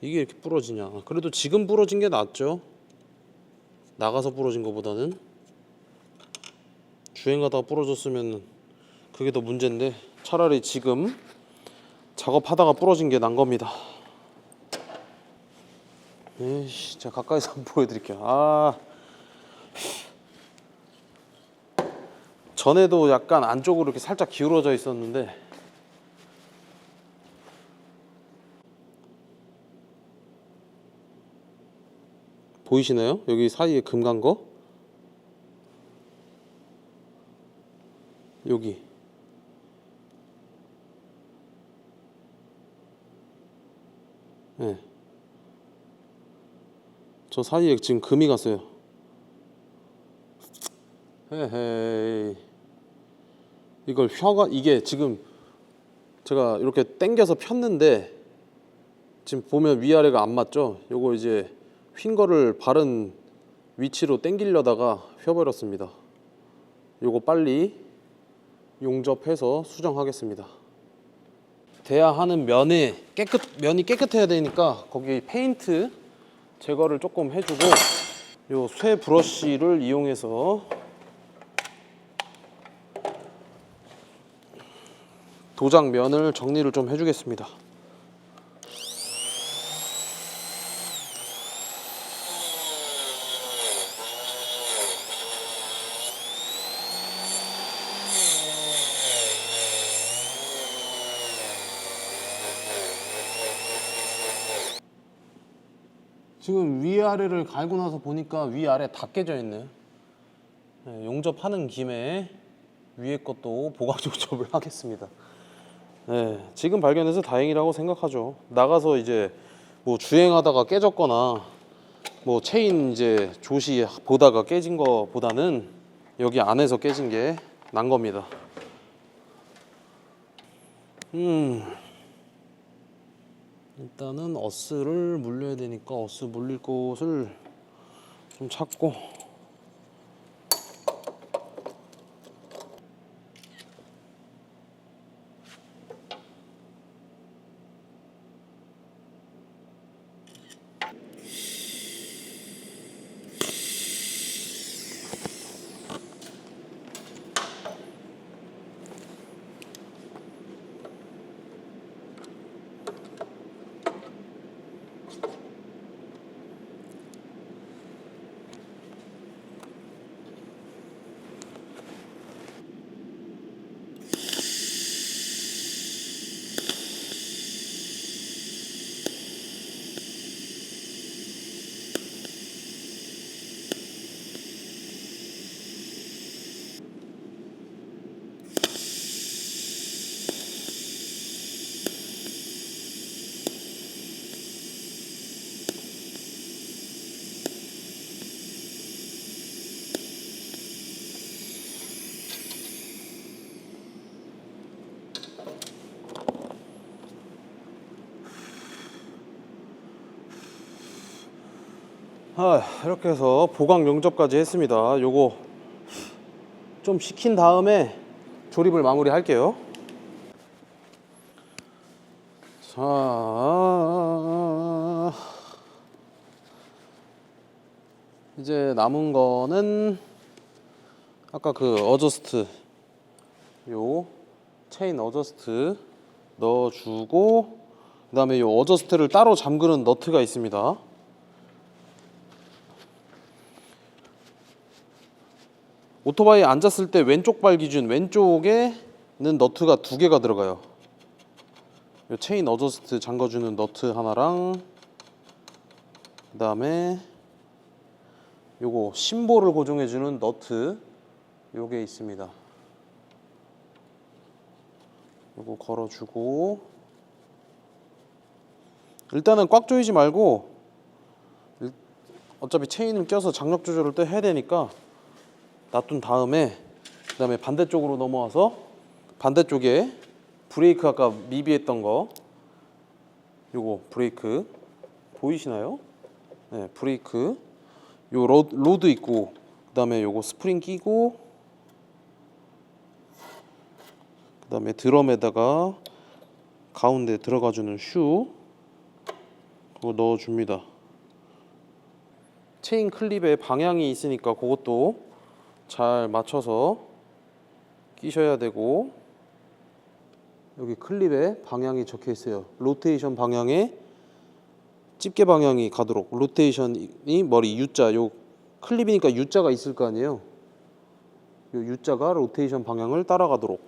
이게 이렇게 부러지냐. 그래도 지금 부러진 게 낫죠. 나가서 부러진 것보다는. 주행하다가 부러졌으면 그게 더 문제인데, 차라리 지금 작업하다가 부러진 게 난 겁니다. 에이씨, 제가 가까이서 한번 보여드릴게요. 전에도 약간 안쪽으로 이렇게 살짝 기울어져 있었는데, 보이시나요? 여기 사이에 금 간 거? 여기. 네. 저 사이에 지금 금이 갔어요. 헤헤이. 이걸 이게 지금 제가 이렇게 당겨서 폈는데 지금 보면 위아래가 안 맞죠? 요거 이제 휜 거를 바른 위치로 당기려다가 펴버렸습니다. 요거 빨리 용접해서 수정하겠습니다. 돼야 하는 면이 깨끗해야 되니까 거기 페인트 제거를 조금 해주고 요 쇠 브러쉬를 이용해서 도장 면을 정리를 좀 해주겠습니다. 지금 위아래를 갈고 나서 보니까 위아래 다 깨져 있네. 네, 용접하는 김에 위에 것도 보강 용접을 하겠습니다. 네, 지금 발견해서 다행이라고 생각하죠. 나가서 이제 뭐 주행하다가 깨졌거나 뭐 체인 이제 조시 보다가 깨진 거보다는 여기 안에서 깨진 게 난 겁니다. 일단은 어스를 물려야 되니까 어스 물릴 곳을 좀 찾고 이렇게 해서 보강 용접까지 했습니다. 요거 좀 식힌 다음에 조립을 마무리 할게요. 자, 이제 남은 거는 아까 그 어저스트, 요 체인 어저스트 넣어주고 그 다음에 요 어저스트를 따로 잠그는 너트가 있습니다. 오토바이에 앉았을 때 왼쪽 발 기준 왼쪽에는 너트가 2개가 들어가요. 요 체인 어저스트 잠궈주는 너트 하나랑 그 다음에 요거 심볼을 고정해주는 너트 요게 있습니다. 요거 걸어주고 일단은 꽉 조이지 말고 어차피 체인을 껴서 장력 조절을 또 해야 되니까 놔둔 다음에 그 다음에 반대쪽으로 넘어와서 반대쪽에 브레이크 아까 미비했던 거 요거 브레이크 보이시나요? 네, 브레이크 요 로드 있고 그 다음에 요거 스프링 끼고 그 다음에 드럼에다가 가운데 들어가주는 슈 그거 넣어줍니다. 체인 클립에 방향이 있으니까 그것도 잘 맞춰서 끼셔야 되고 여기 클립에 방향이 적혀 있어요. 로테이션 방향에 집게 방향이 가도록 로테이션이 머리 U자 요 클립이니까 U자가 있을 거 아니에요. 요 U자가 로테이션 방향을 따라가도록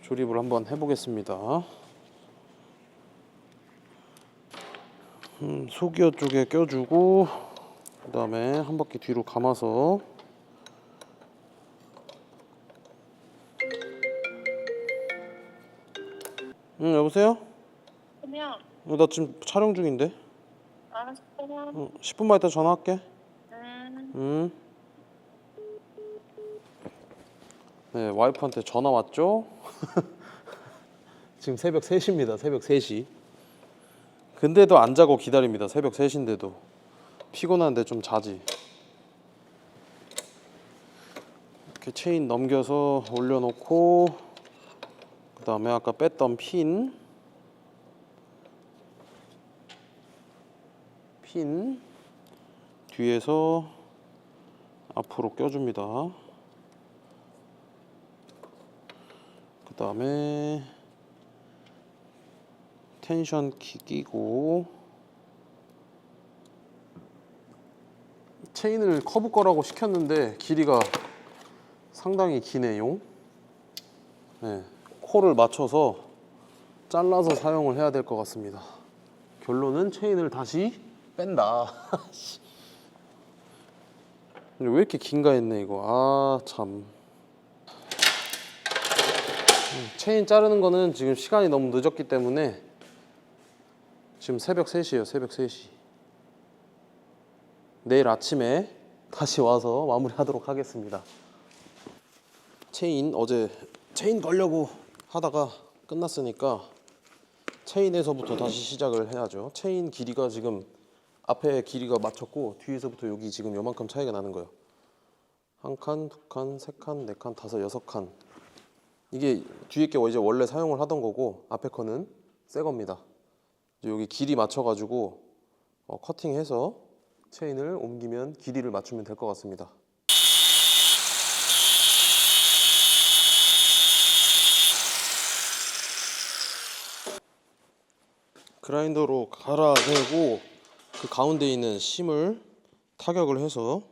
조립을 한번 해보겠습니다. 소기어 쪽에 껴주고 그 다음에 한 바퀴 뒤로 감아서 여보세요? 그냥 나 지금 촬영 중인데. 알았어. 10분만 있다 전화할게. 음. 음. 네, 와이프한테 전화 왔죠? 지금 새벽 3시입니다. 새벽 3시. 근데도 안 자고 기다립니다. 새벽 3시인데도. 피곤한데 좀 자지. 이렇게 체인 넘겨서 올려놓고, 그 다음에 아까 뺐던 핀 뒤에서 앞으로 껴줍니다. 그 다음에 텐션 키 끼고, 체인을 커브 거라고 시켰는데 길이가 상당히 기네요. 네, 코를 맞춰서 잘라서 사용을 해야 될 것 같습니다. 결론은 체인을 다시 뺀다. 왜 이렇게 긴가 했네 이거. 아 참. 체인 자르는 거는 지금 시간이 너무 늦었기 때문에 지금 새벽 3시예요. 새벽 3시. 내일 아침에 다시 와서 마무리하도록 하겠습니다. 체인 어제 체인 걸려고 하다가 끝났으니까 체인에서부터 다시 시작을 해야죠. 체인 길이가 지금 앞에 길이가 맞췄고 뒤에서부터 여기 지금 요만큼 차이가 나는 거예요. 한 칸, 두 칸, 세 칸, 네 칸, 다섯, 여섯 칸. 이게 뒤에 게 이제 원래 사용을 하던 거고 앞에 거는 새 겁니다. 여기 길이 맞춰가지고 커팅해서 체인을 옮기면 길이를 맞추면 될 것 같습니다. 그라인더로 갈아내고 그 가운데 있는 심을 타격을 해서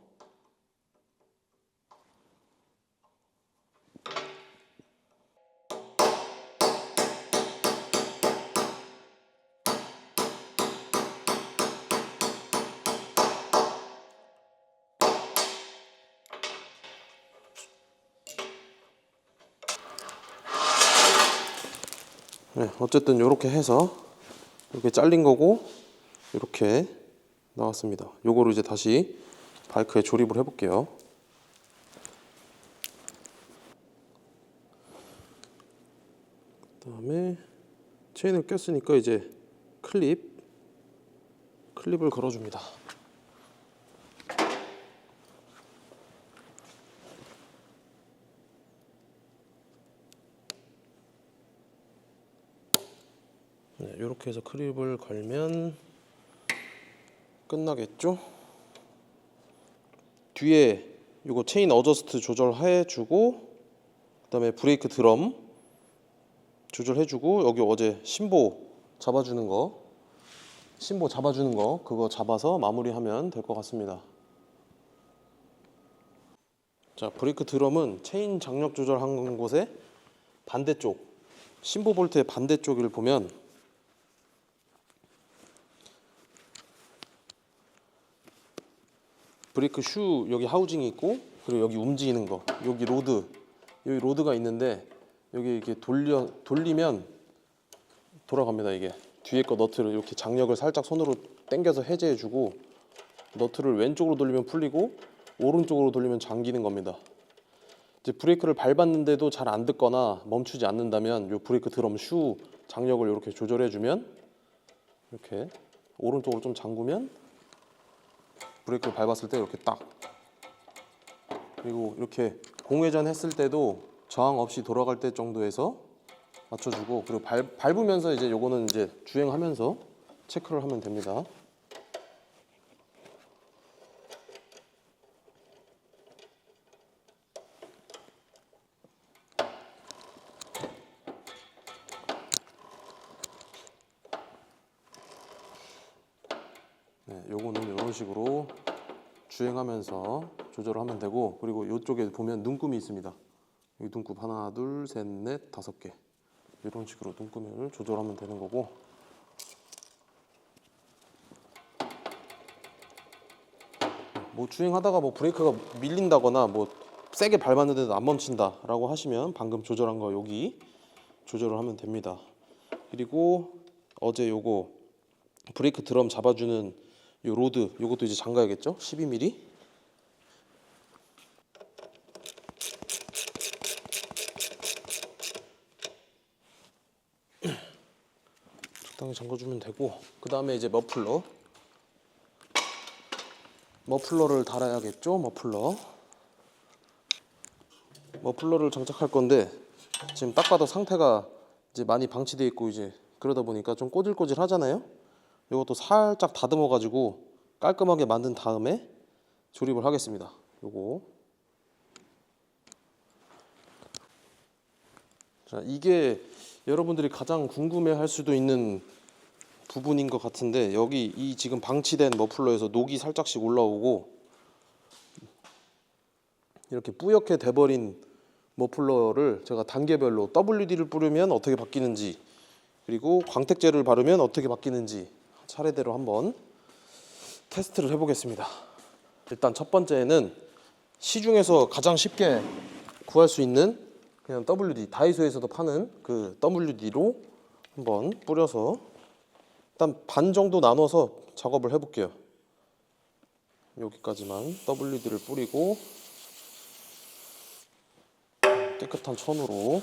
네, 어쨌든 이렇게 해서 이렇게 잘린 거고 이렇게 나왔습니다. 요거를 이제 다시 바이크에 조립을 해볼게요. 그다음에 체인을 꼈으니까 이제 클립을 걸어줍니다. 네, 이렇게 해서 클립을 걸면 끝나겠죠? 뒤에 이거 체인 어저스트 조절해주고, 그다음에 브레이크 드럼 조절해주고, 여기 어제 심보 잡아주는 거 그거 잡아서 마무리하면 될 것 같습니다. 자, 브레이크 드럼은 체인 장력 조절한 곳에 반대쪽 심보 볼트의 반대쪽을 보면 브레이크 슈 여기 하우징이 있고, 그리고 여기 움직이는 거 여기 로드가 있는데 여기 이렇게 돌리면 돌아갑니다. 이게 뒤에 거 너트를 이렇게 장력을 살짝 손으로 당겨서 해제해주고, 너트를 왼쪽으로 돌리면 풀리고 오른쪽으로 돌리면 잠기는 겁니다. 이제 브레이크를 밟았는데도 잘 안 듣거나 멈추지 않는다면 이 브레이크 드럼 슈 장력을 이렇게 조절해주면 이렇게 오른쪽으로 좀 잠그면 브레이크를 밟았을 때 이렇게 딱, 그리고 이렇게 공회전 했을 때도 저항 없이 돌아갈 때 정도에서 맞춰주고, 그리고 밟으면서 이제 요거는 이제 주행하면서 체크를 하면 됩니다. 네, 요거는 이런 식으로 주행하면서 조절을 하면 되고, 그리고 이쪽에 보면 눈금이 있습니다. 여기 눈금 하나, 둘, 셋, 넷, 5개 이런 식으로 눈금을 조절하면 되는 거고, 뭐 주행하다가 뭐 브레이크가 밀린다거나 뭐 세게 밟았는데도 안 멈춘다라고 하시면 방금 조절한 거 여기 조절을 하면 됩니다. 그리고 어제 요거 브레이크 드럼 잡아주는 요 로드 요것도 이제 잠가야겠죠? 12mm. 적당히 잠궈주면 되고, 그 다음에 이제 머플러를 달아야겠죠. 머플러를 장착할 건데 지금 딱 봐도 상태가 이제 많이 방치되어 있고 이제 그러다 보니까 좀 꼬질꼬질 하잖아요. 이것도 살짝 다듬어 가지고 깔끔하게 만든 다음에 조립을 하겠습니다. 요거. 자, 이게 여러분들이 가장 궁금해 할 수도 있는 부분인 것 같은데, 여기 이 지금 방치된 머플러에서 녹이 살짝씩 올라오고 이렇게 뿌옇게 돼버린 머플러를 제가 단계별로 WD를 뿌리면 어떻게 바뀌는지, 그리고 광택제를 바르면 어떻게 바뀌는지 차례대로 한번 테스트를 해보겠습니다. 일단 첫 번째는 시중에서 가장 쉽게 구할 수 있는 그냥 WD, 다이소에서도 파는 그 WD로 한번 뿌려서 일단 반 정도 나눠서 작업을 해볼게요. 여기까지만 WD를 뿌리고 깨끗한 천으로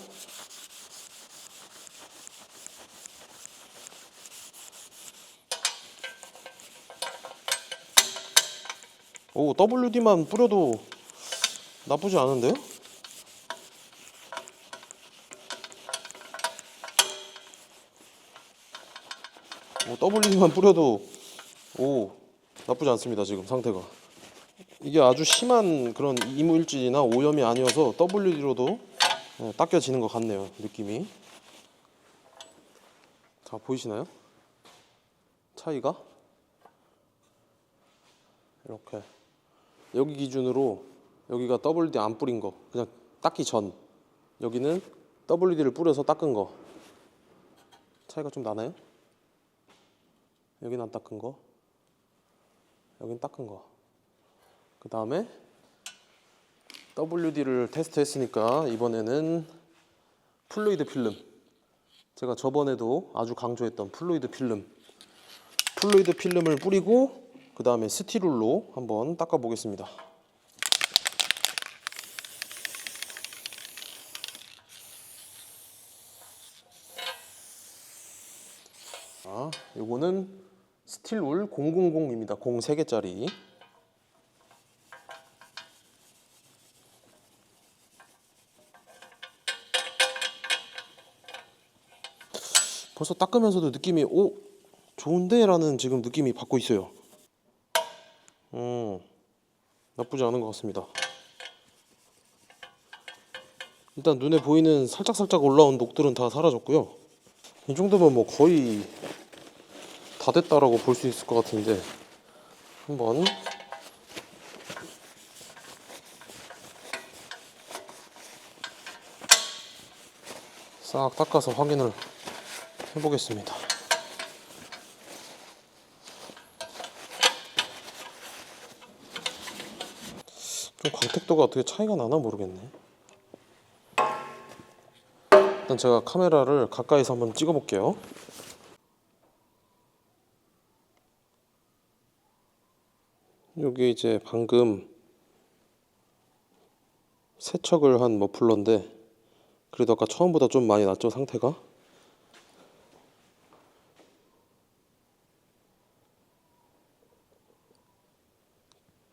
WD만 뿌려도 나쁘지 않은데요? WD만 뿌려도 나쁘지 않습니다. 지금 상태가 이게 아주 심한 그런 이물질이나 오염이 아니어서 WD로도 닦여지는 것 같네요. 느낌이. 자, 보이시나요? 차이가 이렇게 여기 기준으로 여기가 WD 안 뿌린 거, 그냥 닦기 전, 여기는 WD를 뿌려서 닦은 거 차이가 좀 나나요? 여기는 안 닦은 거, 여긴 닦은 거. 그 다음에 WD를 테스트했으니까 이번에는 플루이드 필름, 제가 저번에도 아주 강조했던 플루이드 필름을 뿌리고 그 다음에 스티룰로 한번 닦아 보겠습니다. 요거는 스틸울 000입니다. 0 3개짜리. 벌써 닦으면서도 느낌이 좋은데? 라는 지금 느낌이 받고 있어요. 나쁘지 않은 것 같습니다. 일단 눈에 보이는 살짝살짝 올라온 녹들은 다 사라졌고요. 이 정도면 뭐 거의 다 됐다라고 볼 수 있을 것 같은데, 한번 싹 닦아서 확인을 해보겠습니다. 좀 광택도가 어떻게 차이가 나나 모르겠네. 일단 제가 카메라를 가까이서 한번 찍어 볼게요. 여기 이제 방금 세척을 한 머플러인데 그래도 아까 처음보다 좀 많이 낫죠, 상태가?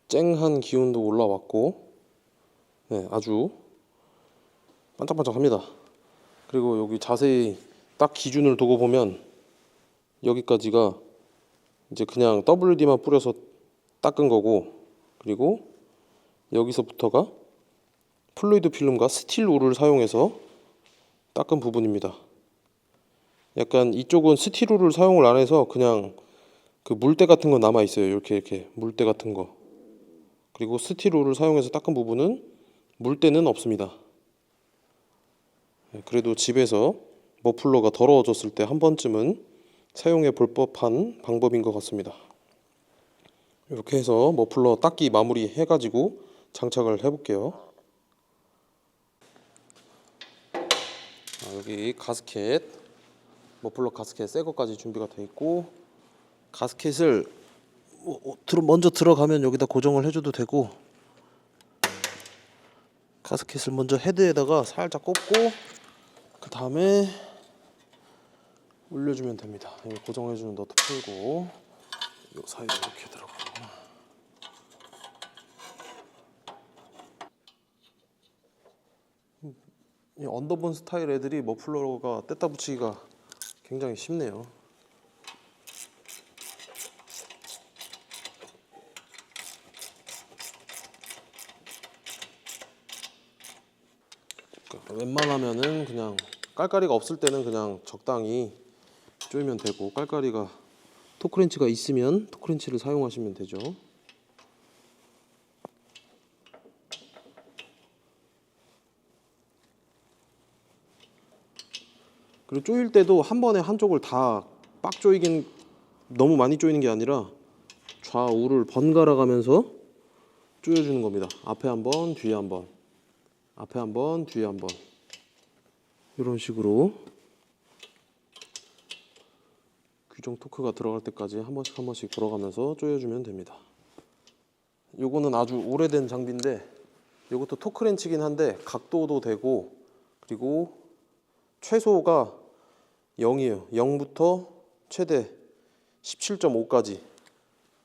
쨍한 기운도 올라왔고, 네, 아주 반짝반짝합니다. 그리고 여기 자세히 딱 기준을 두고 보면 여기까지가 이제 그냥 WD만 뿌려서 닦은 거고, 그리고 여기서부터가 플루이드 필름과 스틸울을 사용해서 닦은 부분입니다. 약간 이쪽은 스틸울을 사용을 안 해서 그냥 그 물때 같은 거 남아 있어요. 이렇게 물때 같은 거. 그리고 스틸울을 사용해서 닦은 부분은 물때는 없습니다. 그래도 집에서 머플러가 더러워졌을 때 한 번쯤은 사용해 볼 법한 방법인 것 같습니다. 이렇게 해서 머플러 닦기 마무리 해가지고 장착을 해볼게요. 여기 가스켓, 머플러 가스켓 새 것까지 준비가 되어 있고, 가스켓을 먼저 들어가면 여기다 고정을 해줘도 되고, 가스켓을 먼저 헤드에다가 살짝 꼽고 그 다음에 올려주면 됩니다. 이거 고정해주는 너트 풀고 이 사이드 이렇게 들어가고. 이 언더본 스타일 애들이 머플러가 뗐다 붙이기가 굉장히 쉽네요. 그러니까 웬만하면은 그냥 깔깔이가 없을 때는 그냥 적당히 조이면 되고, 깔깔이가 토크렌치가 있으면 토크렌치를 사용하시면 되죠. 그리고 조일 때도 한 번에 한쪽을 다 빡 조이긴, 너무 많이 조이는 게 아니라 좌우를 번갈아 가면서 조여주는 겁니다. 앞에 한 번, 뒤에 한 번, 앞에 한 번, 뒤에 한 번, 이런 식으로 규정 토크가 들어갈 때까지 한 번씩 한 번씩 돌아가면서 조여주면 됩니다. 요거는 아주 오래된 장비인데, 요것도 토크렌치긴 한데 각도도 되고, 그리고 최소가 0이에요. 0부터 최대 17.5까지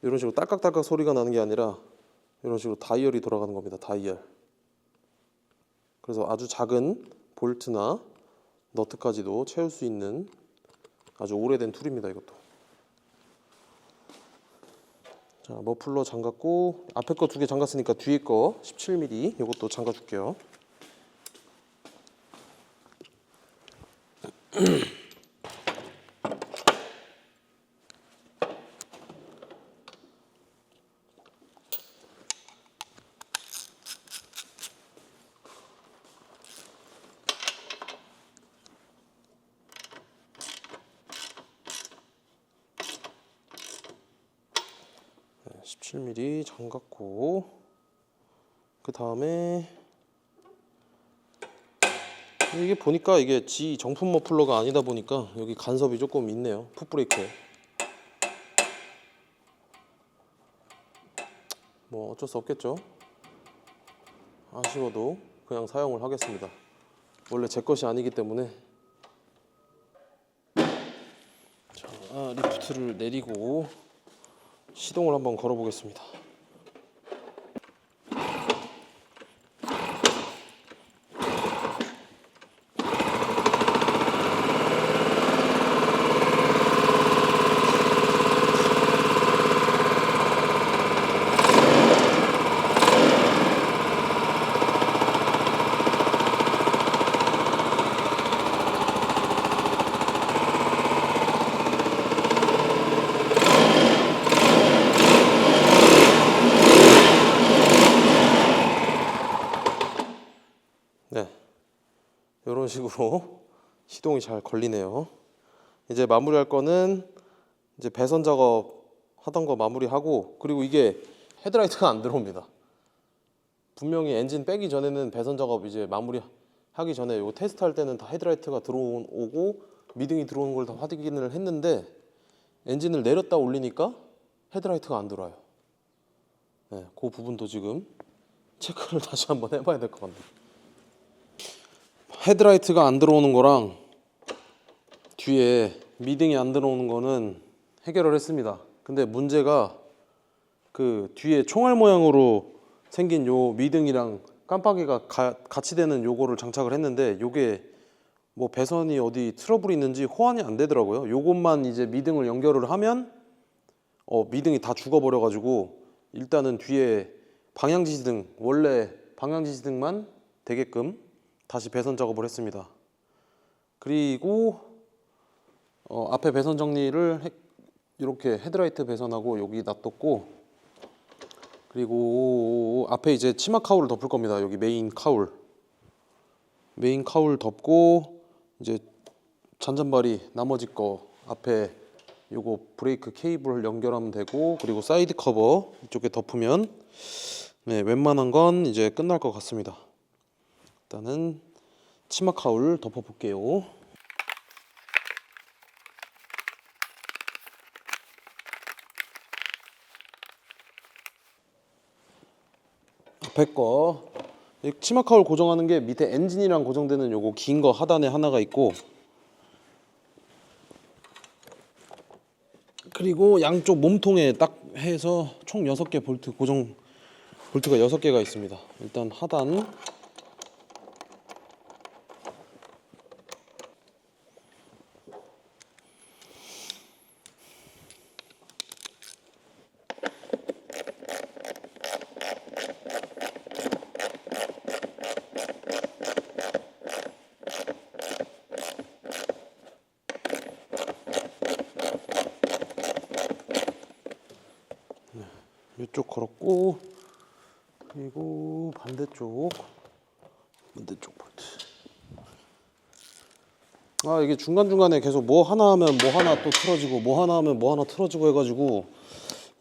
이런 식으로 딸깍딸깍 소리가 나는 게 아니라 이런 식으로 다이얼이 돌아가는 겁니다. 다이얼. 그래서 아주 작은 볼트나 너트까지도 채울 수 있는 아주 오래된 툴입니다. 이것도. 자, 머플러 잠갔고, 앞에 거 2개 잠갔으니까 뒤에 거 17mm 이것도 잠가 줄게요. 네, 17mm 잠갔고, 그 다음에 이게 보니까 이게 G 정품 머플러가 아니다 보니까 여기 간섭이 조금 있네요. 풋브레이크에. 뭐 어쩔 수 없겠죠. 아쉬워도 그냥 사용을 하겠습니다. 원래 제 것이 아니기 때문에. 자, 리프트를 내리고 시동을 한번 걸어 보겠습니다. 네, 이런 식으로 시동이 잘 걸리네요. 이제 마무리할 거는 이제 배선 작업 하던 거 마무리하고, 그리고 이게 헤드라이트가 안 들어옵니다. 분명히 엔진 빼기 전에는 배선 작업 이제 마무리 하기 전에 이거 테스트 할 때는 다 헤드라이트가 들어오고 미등이 들어오는 걸 다 확인을 했는데, 엔진을 내렸다 올리니까 헤드라이트가 안 들어와요. 네, 그 부분도 지금 체크를 다시 한번 해봐야 될 것 같네요. 헤드라이트가 안 들어오는 거랑 뒤에 미등이 안 들어오는 거는 해결을 했습니다. 근데 문제가 그 뒤에 총알 모양으로 생긴 요 미등이랑 깜빡이가 같이 되는 요거를 장착을 했는데, 요게 뭐 배선이 어디 트러블이 있는지 호환이 안 되더라고요. 요것만 이제 미등을 연결을 하면 미등이 다 죽어버려 가지고, 일단은 뒤에 방향지시등, 원래 방향지시등만 되게끔 다시 배선 작업을 했습니다. 그리고 앞에 배선 정리를 이렇게 헤드라이트 배선하고 여기 놔뒀고, 그리고 앞에 이제 치마 카울을 덮을 겁니다. 여기 메인 카울 덮고, 이제 잔잔바리 나머지 거 앞에 요거 브레이크 케이블 연결하면 되고, 그리고 사이드 커버 이쪽에 덮으면 네, 웬만한 건 이제 끝날 것 같습니다. 일단은 치마 카울 덮어 볼게요. 앞에 거, 이 치마 카울 고정하는 게 밑에 엔진이랑 고정되는 요거 긴 거 하단에 하나가 있고, 그리고 양쪽 몸통에 딱 해서 총 6개 볼트 고정 볼트가 6개가 있습니다. 일단 하단 이쪽 걸었고, 그리고 반대쪽 볼트. 아, 이게 중간중간에 계속 뭐 하나 하면 뭐 하나 또 틀어지고 뭐 하나 하면 뭐 하나 틀어지고 해가지고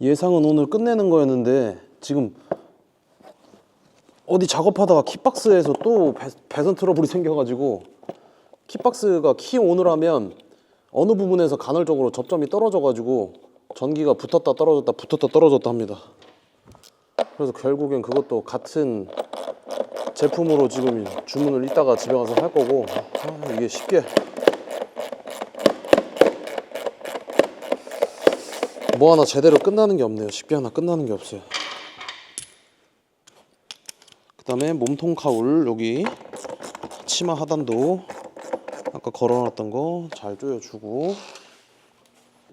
예상은 오늘 끝내는 거였는데 지금 어디 작업하다가 킥박스에서 또 배선 트러블이 생겨가지고 킥박스가 키온을 하면 어느 부분에서 간헐적으로 접점이 떨어져가지고 전기가 붙었다 떨어졌다 붙었다 떨어졌다 합니다. 그래서 결국엔 그것도 같은 제품으로 지금 주문을 이따가 집에 가서 할 거고, 이게 쉽게 뭐 하나 제대로 끝나는 게 없네요. 쉽게 하나 끝나는 게 없어요. 그 다음에 몸통 카울, 여기 치마 하단도 아까 걸어놨던 거 잘 조여주고,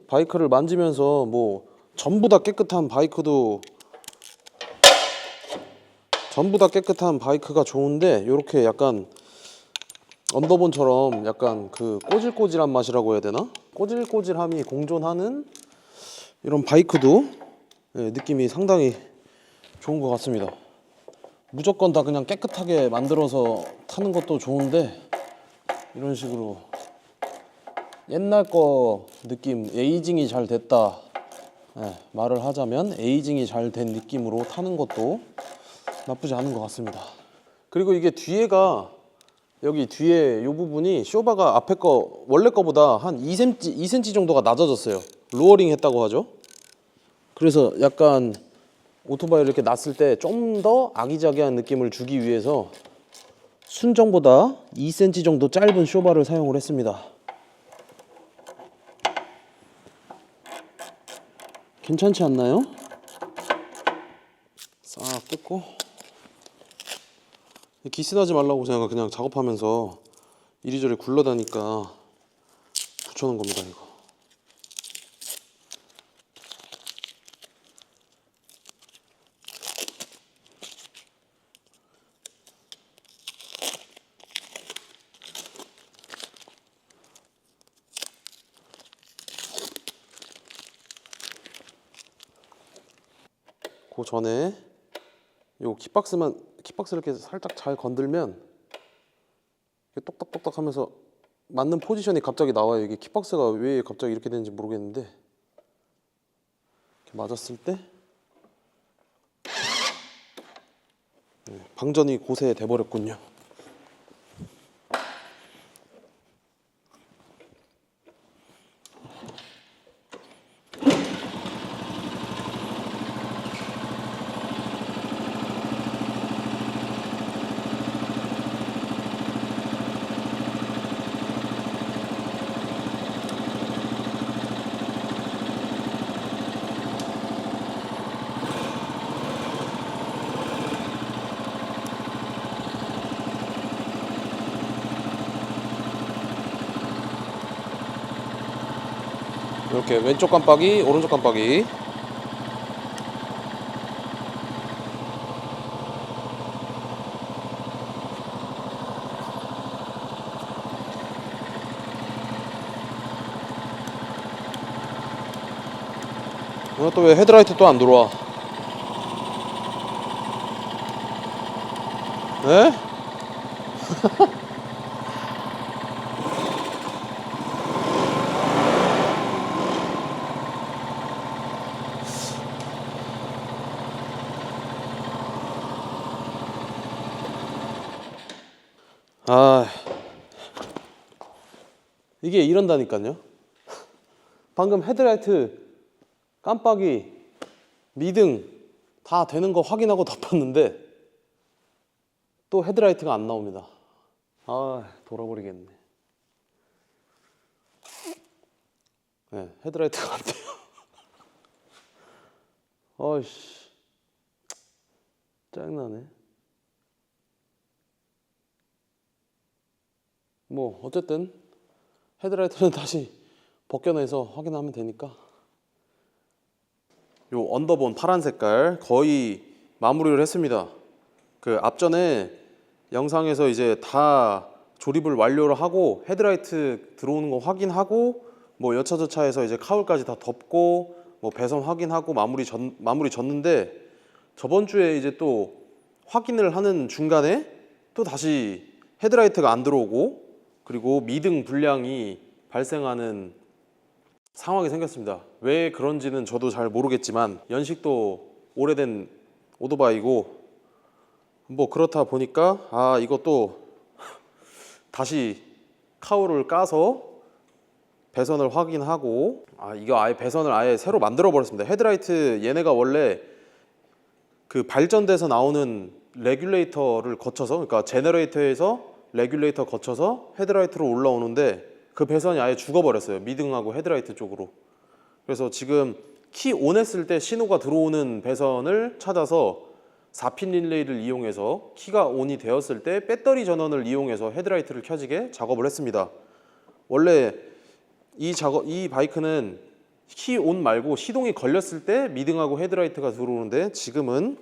바이크를 만지면서 뭐 전부 다 깨끗한 바이크가 좋은데 이렇게 약간 언더본처럼 약간 그 꼬질꼬질한 맛이라고 해야 되나? 꼬질꼬질함이 공존하는 이런 바이크도 느낌이 상당히 좋은 것 같습니다. 무조건 다 그냥 깨끗하게 만들어서 타는 것도 좋은데 이런 식으로 옛날 거 느낌, 에이징이 잘 됐다 말을 하자면 에이징이 잘 된 느낌으로 타는 것도 나쁘지 않은 것 같습니다. 그리고 이게 뒤에가 여기 뒤에 이 부분이 쇼바가 앞에 거 원래 거보다 한 2cm 정도가 낮아졌어요. 로어링 했다고 하죠. 그래서 약간 오토바이를 이렇게 놨을 때 좀 더 아기자기한 느낌을 주기 위해서 순정보다 2cm 정도 짧은 쇼바를 사용을 했습니다. 괜찮지 않나요? 싹 뜯고, 기스나지 말라고 제가 그냥 작업하면서 이리저리 굴러다니까 붙여놓은 겁니다. 이거 그 전에 요 킥박스를 이렇게 살짝 잘 건들면 똑딱똑딱 하면서 맞는 포지션이 갑자기 나와요. 이게 킥박스가 왜 갑자기 이렇게 되는지 모르겠는데 이렇게 맞았을 때 방전이 고세 돼버렸군요. 이렇게 왼쪽 깜빡이, 오른쪽 깜빡이. 또 왜 헤드라이트 또 안 들어와? 에? 아, 이게 이런다니까요. 방금 헤드라이트, 깜빡이, 미등 다 되는 거 확인하고 덮었는데 또 헤드라이트가 안 나옵니다. 아, 돌아버리겠네. 네, 헤드라이트가 안 돼요. 어이씨, 짜증나네. 뭐 어쨌든 헤드라이트는 다시 벗겨내서 확인하면 되니까. 요 언더본 파란 색깔 거의 마무리를 했습니다. 그 앞전에 영상에서 이제 다 조립을 완료를 하고 헤드라이트 들어오는 거 확인하고 뭐 여차저차해서 이제 카울까지 다 덮고 뭐 배선 확인하고 마무리 졌는데, 저번 주에 이제 또 확인을 하는 중간에 또 다시 헤드라이트가 안 들어오고 그리고 미등 불량이 발생하는 상황이 생겼습니다. 왜 그런지는 저도 잘 모르겠지만 연식도 오래된 오토바이고 뭐 그렇다 보니까 이것도 다시 카울을 까서 배선을 확인하고, 이거 아예 배선을 아예 새로 만들어 버렸습니다. 헤드라이트 얘네가 원래 그 발전돼서 나오는 레귤레이터를 거쳐서, 그러니까 제너레이터에서 레귤레이터 거쳐서 헤드라이트로 올라오는데 그 배선이 아예 죽어버렸어요. 미등하고 헤드라이트 쪽으로. 그래서 지금 키 온 했을 때 신호가 들어오는 배선을 찾아서 4핀 릴레이를 이용해서 키가 온이 되었을 때 배터리 전원을 이용해서 헤드라이트를 켜지게 작업을 했습니다. 원래 이 바이크는 키 온 말고 시동이 걸렸을 때 미등하고 헤드라이트가 들어오는데, 지금은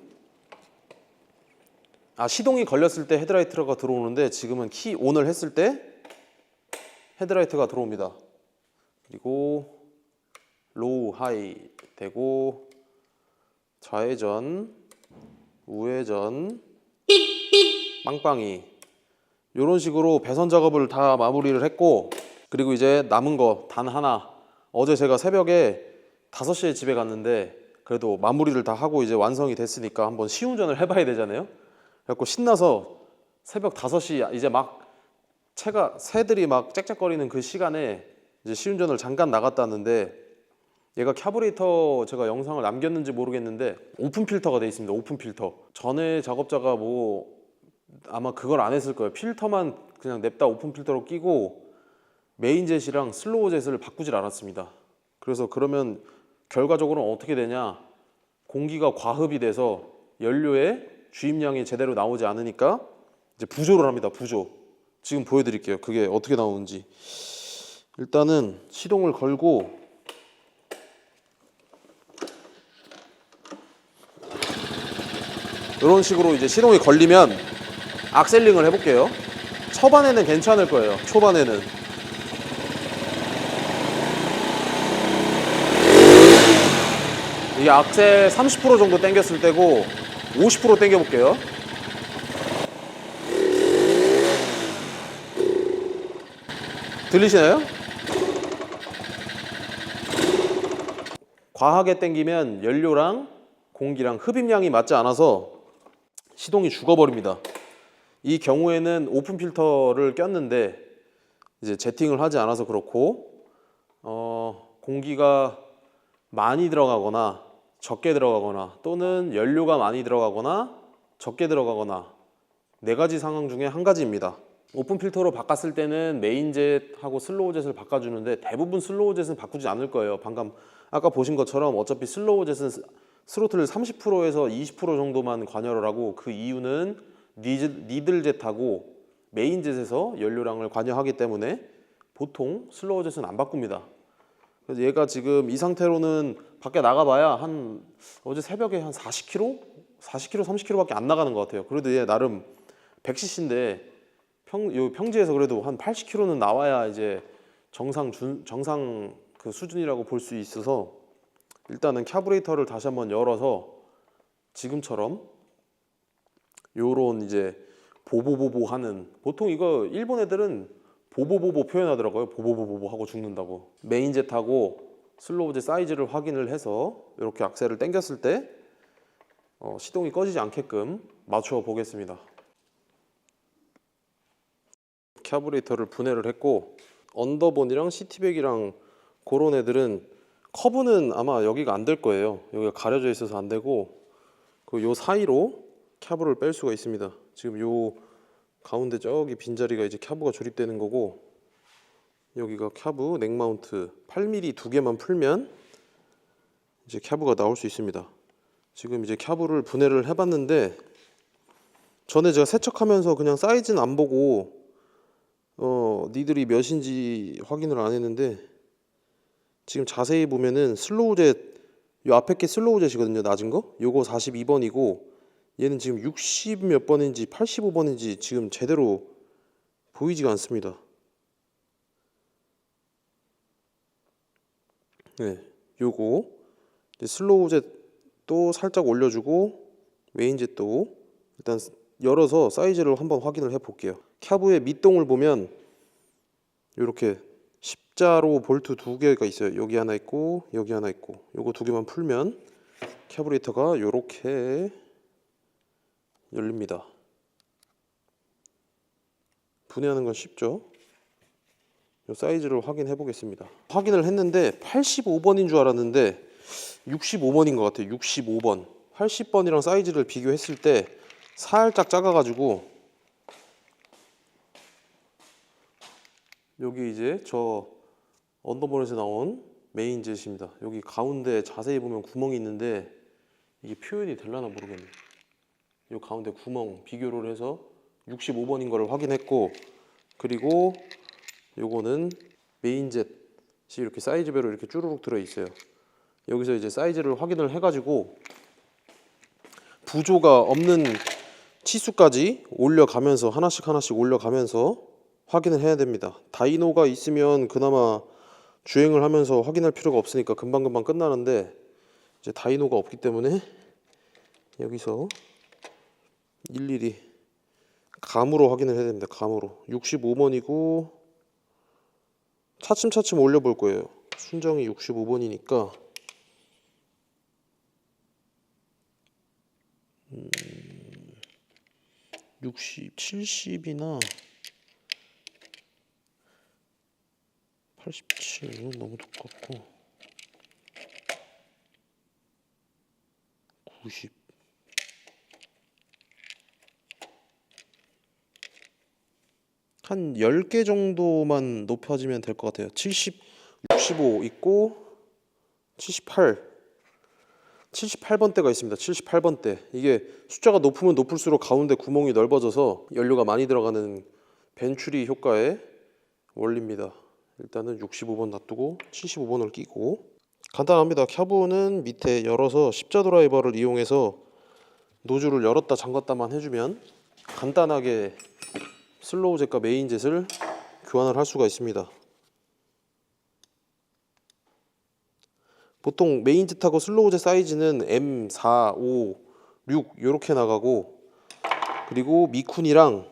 시동이 걸렸을 때 헤드라이트가 들어오는데 지금은 키 온을 했을 때 헤드라이트가 들어옵니다. 그리고 로우 하이 되고 좌회전 우회전 빵빵이 이런 식으로 배선 작업을 다 마무리를 했고, 그리고 이제 남은 거 단 하나, 어제 제가 새벽에 5시에 집에 갔는데 그래도 마무리를 다 하고 이제 완성이 됐으니까 한번 시운전을 해봐야 되잖아요. 그래갖고 신나서 새벽 5시 이제 막 새들이 막 짹짹거리는 그 시간에 이제 시운전을 잠깐 나갔다 왔는데, 얘가 캐브레이터 제가 영상을 남겼는지 모르겠는데 오픈 필터가 돼 있습니다. 오픈 필터. 전에 작업자가 뭐 아마 그걸 안 했을 거예요. 필터만 그냥 냅다 오픈 필터로 끼고 메인젯이랑 슬로우젯을 바꾸질 않았습니다. 그래서 그러면 결과적으로는 어떻게 되냐, 공기가 과흡이 돼서 연료의 주입량이 제대로 나오지 않으니까 이제 부조를 합니다. 부조. 지금 보여드릴게요. 그게 어떻게 나오는지. 일단은 시동을 걸고 이런 식으로 이제 시동이 걸리면 악셀링을 해볼게요. 초반에는 괜찮을 거예요. 초반에는. 이게 악셀 30% 정도 당겼을 때고 50% 당겨볼게요. 들리시나요? 과하게 당기면 연료랑 공기랑 흡입량이 맞지 않아서 시동이 죽어버립니다. 이 경우에는 오픈 필터를 꼈는데 이제 제팅을 하지 않아서 그렇고, 공기가 많이 들어가거나 적게 들어가거나 또는 연료가 많이 들어가거나 적게 들어가거나 4가지 상황 중에 한 가지입니다. 오픈 필터로 바꿨을 때는 메인젯하고 슬로우젯을 바꿔주는데 대부분 슬로우젯은 바꾸지 않을 거예요. 방금 아까 보신 것처럼 어차피 슬로우젯은 스로틀 30%에서 20% 정도만 관여를 하고, 그 이유는 니들젯하고 메인젯에서 연료량을 관여하기 때문에 보통 슬로우젯은 안 바꿉니다. 그래서 얘가 지금 이 상태로는 밖에 나가봐야 어제 새벽에 한 40km, 30km밖에 안 나가는 것 같아요. 그래도 얘 나름 100cc인데 평지에서 그래도 한 80km는 나와야 이제 정상 그 수준이라고 볼 수 있어서, 일단은 캐브레이터를 다시 한번 열어서 지금처럼 요런 이제 보보보보 하는, 보통 이거 일본 애들은 보보보보 표현하더라고요. 보보보보 하고 죽는다고. 메인젯하고 슬로우젯 사이즈를 확인을 해서 이렇게 악셀을 당겼을 때 시동이 꺼지지 않게끔 맞춰 보겠습니다. 캐브레이터를 분해를 했고, 언더본이랑 시티백이랑 그런 애들은 커브는 아마 여기가 안 될 거예요. 여기가 가려져 있어서 안 되고, 요 사이로 캐브를 뺄 수가 있습니다. 지금 요 가운데 저기 빈자리가 이제 캐브가 조립되는 거고, 여기가 캐브 넥마운트 8mm 2개만 풀면 이제 캐브가 나올 수 있습니다. 지금 이제 캬브를 분해를 해봤는데 전에 제가 세척하면서 그냥 사이즈는 안 보고 니들이 몇인지 확인을 안 했는데 지금 자세히 보면은 슬로우젯 요 앞에 게 슬로우젯이거든요. 낮은 거 요거 42번이고 얘는 지금 60 몇 번인지 85번인지 지금 제대로 보이지가 않습니다. 네, 요거 이제 슬로우젯도 살짝 올려주고 메인젯도 일단 열어서 사이즈를 한번 확인을 해 볼게요. 캬브의 밑동을 보면 이렇게 십자로 볼트 두 개가 있어요. 여기 하나 있고 여기 하나 있고 요거 두 개만 풀면 캐브레이터가 요렇게 열립니다. 분해하는 건 쉽죠. 요 사이즈를 확인해 보겠습니다. 확인을 했는데 85번인 줄 알았는데 65번인 것 같아요. 65번 80번이랑 사이즈를 비교했을 때 살짝 작아가지고 여기 이제 저 언더볼에서 나온 메인젯입니다. 여기 가운데 자세히 보면 구멍이 있는데 이게 표현이 되려나 모르겠네요. 이 가운데 구멍 비교를 해서 65번인 거를 확인했고 그리고 요거는 메인젯이 이렇게 사이즈별로 이렇게 쭈루룩 들어 있어요. 여기서 이제 사이즈를 확인을 해가지고 부조가 없는 치수까지 올려가면서 하나씩 올려가면서 확인을 해야 됩니다. 다이노가 있으면 그나마 주행을 하면서 확인할 필요가 없으니까 금방금방 끝나는데 이제 다이노가 없기 때문에 여기서 일일이 감으로 확인을 해야 됩니다. 감으로 65번이고 차츰차츰 올려볼 거예요. 순정이 65번이니까 60, 70이나 87은 너무 두껍고 90 한 10개 정도만 높여지면 될 것 같아요. 70, 65 있고 78번대가 있습니다. 78번대. 이게 숫자가 높으면 높을수록 가운데 구멍이 넓어져서 연료가 많이 들어가는 벤츄리 효과의 원리입니다. 일단은 65번 놔두고 75번을 끼고 간단합니다. 캬브는 밑에 열어서 십자 드라이버를 이용해서 노즐을 열었다 잠갔다만 해주면 간단하게 슬로우젯과 메인젯을 교환을 할 수가 있습니다. 보통 메인젯하고 슬로우젯 사이즈는 M4, 5, 6 이렇게 나가고 그리고 미쿤이랑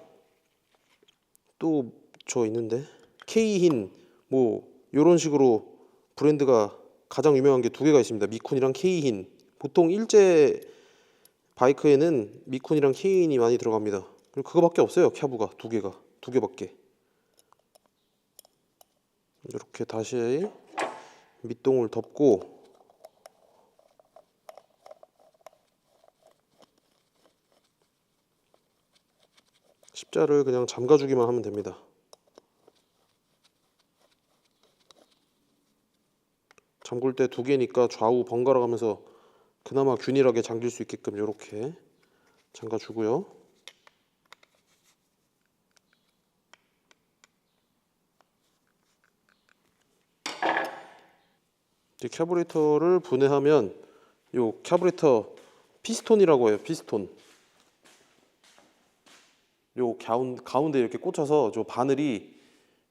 또 저 있는데 K흰 뭐 이런 식으로 브랜드가 가장 유명한 게 두 개가 있습니다. 미쿤이랑 K흰. 보통 일제 바이크에는 미쿤이랑 K흰이 많이 들어갑니다. 그리고 그거밖에 없어요. 캬브가 두 개밖에. 이렇게 다시 밑동을 덮고 십자를 그냥 잠가주기만 하면 됩니다. 잠글 때 두 개니까 좌우 번갈아 가면서 그나마 균일하게 잠길 수 있게끔 이렇게 잠가주고요. 이제 캐브레이터를 분해하면 요 캐브레이터 피스톤이라고 해요. 피스톤. 요 가운데 이렇게 꽂혀서 저 바늘이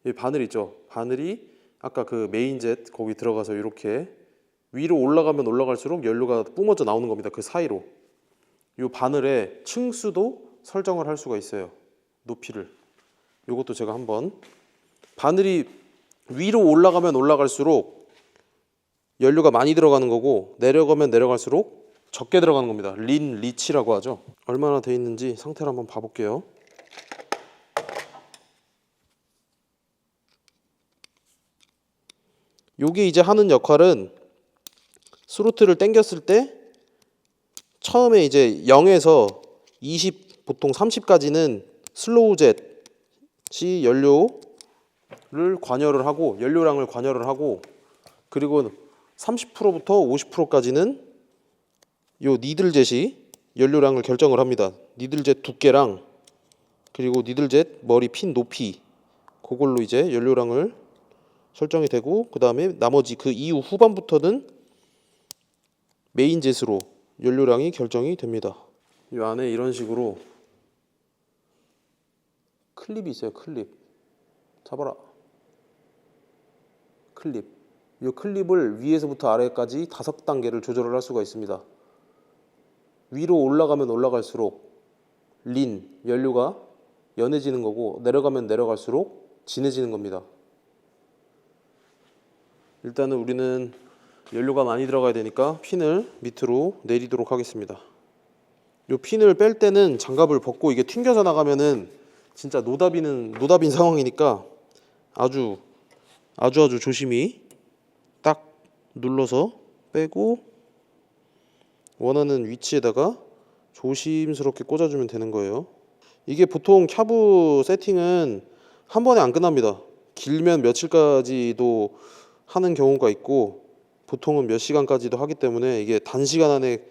이 바늘 있죠. 바늘이 아까 그 메인젯 거기 들어가서 이렇게 위로 올라가면 올라갈수록 연료가 뿜어져 나오는 겁니다. 그 사이로 요 바늘의 층수도 설정을 할 수가 있어요. 높이를. 요것도 제가 한번 바늘이 위로 올라가면 올라갈수록 연료가 많이 들어가는 거고 내려가면 내려갈수록 적게 들어가는 겁니다. 리치라고 하죠. 얼마나 돼 있는지 상태를 한번 봐볼게요. 요게 이제 하는 역할은 스로틀을 당겼을 때 처음에 이제 0에서 20 보통 30까지는 슬로우젯이 연료를 관여를 하고 연료량을 관여를 하고 그리고 30%부터 50%까지는 요 니들젯이 연료량을 결정을 합니다. 니들젯 두께랑 그리고 니들젯 머리 핀 높이, 그걸로 이제 연료량을 설정이 되고, 그 다음에 나머지 그 이후 후반부터는 메인젯으로 연료량이 결정이 됩니다. 이 안에 이런 식으로 클립이 있어요. 클립 잡아라. 클립. 이 클립을 위에서부터 아래까지 5단계를 조절을 할 수가 있습니다. 위로 올라가면 올라갈수록 연료가 연해지는 거고, 내려가면 내려갈수록 진해지는 겁니다. 일단은 우리는 연료가 많이 들어가야 되니까 핀을 밑으로 내리도록 하겠습니다. 이 핀을 뺄 때는 장갑을 벗고, 이게 튕겨져 나가면은 진짜 노답인 상황이니까 아주 조심히 딱 눌러서 빼고 원하는 위치에다가 조심스럽게 꽂아주면 되는 거예요. 이게 보통 캬브 세팅은 한 번에 안 끝납니다. 길면 며칠까지도 하는 경우가 있고, 보통은 몇 시간까지도 하기 때문에 이게 단시간 안에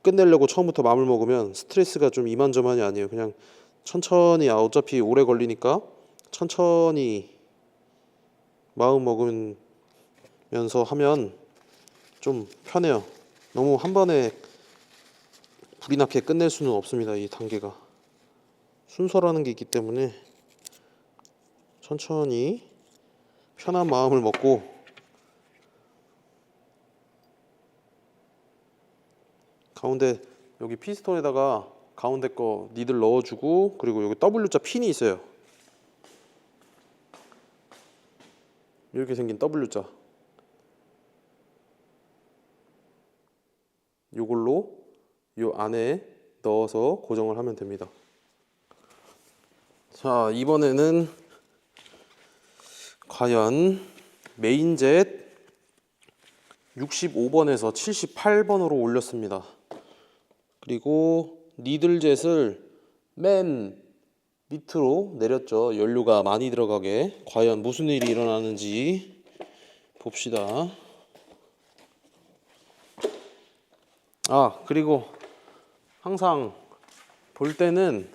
끝내려고 처음부터 마음을 먹으면 스트레스가 좀 이만저만이 아니에요. 그냥 천천히, 어차피 오래 걸리니까 천천히 마음 먹으면서 하면 좀 편해요. 너무 한 번에 불이 나게 끝낼 수는 없습니다. 이 단계가 순서라는 게 있기 때문에 천천히 편한 마음을 먹고, 가운데 여기 피스톤에다가 가운데 거 니들 넣어주고, 그리고 여기 W자 핀이 있어요. 이렇게 생긴 W자, 요걸로 요 안에 넣어서 고정을 하면 됩니다. 자, 이번에는 과연 메인젯 65번에서 78번으로 올렸습니다. 그리고 니들젯을 맨 밑으로 내렸죠. 연료가 많이 들어가게. 과연 무슨 일이 일어나는지 봅시다. 그리고 항상 볼 때는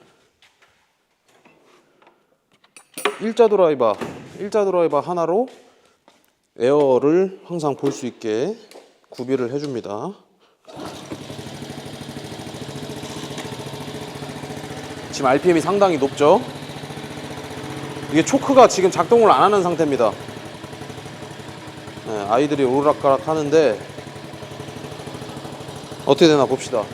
일자 드라이버 하나로 에어를 항상 볼 수 있게 구비를 해줍니다. 지금 RPM이 상당히 높죠. 이게 초크가 지금 작동을 안 하는 상태입니다. 네, 아이들이 오르락가락 하는데 어떻게 되나 봅시다.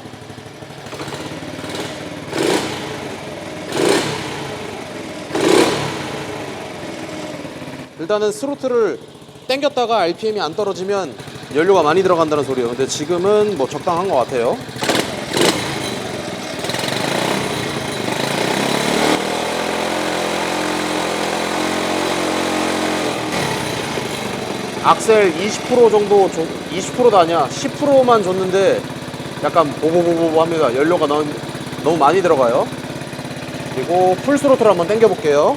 일단은 스로틀을 당겼다가 RPM이 안 떨어지면 연료가 많이 들어간다는 소리예요. 근데 지금은 뭐 적당한 것 같아요. 악셀 20% 정도, 20%도 아니야, 10%만 줬는데 약간 보보보보 합니다. 연료가 너무 많이 들어가요. 그리고 풀 스로틀 한번 당겨 볼게요.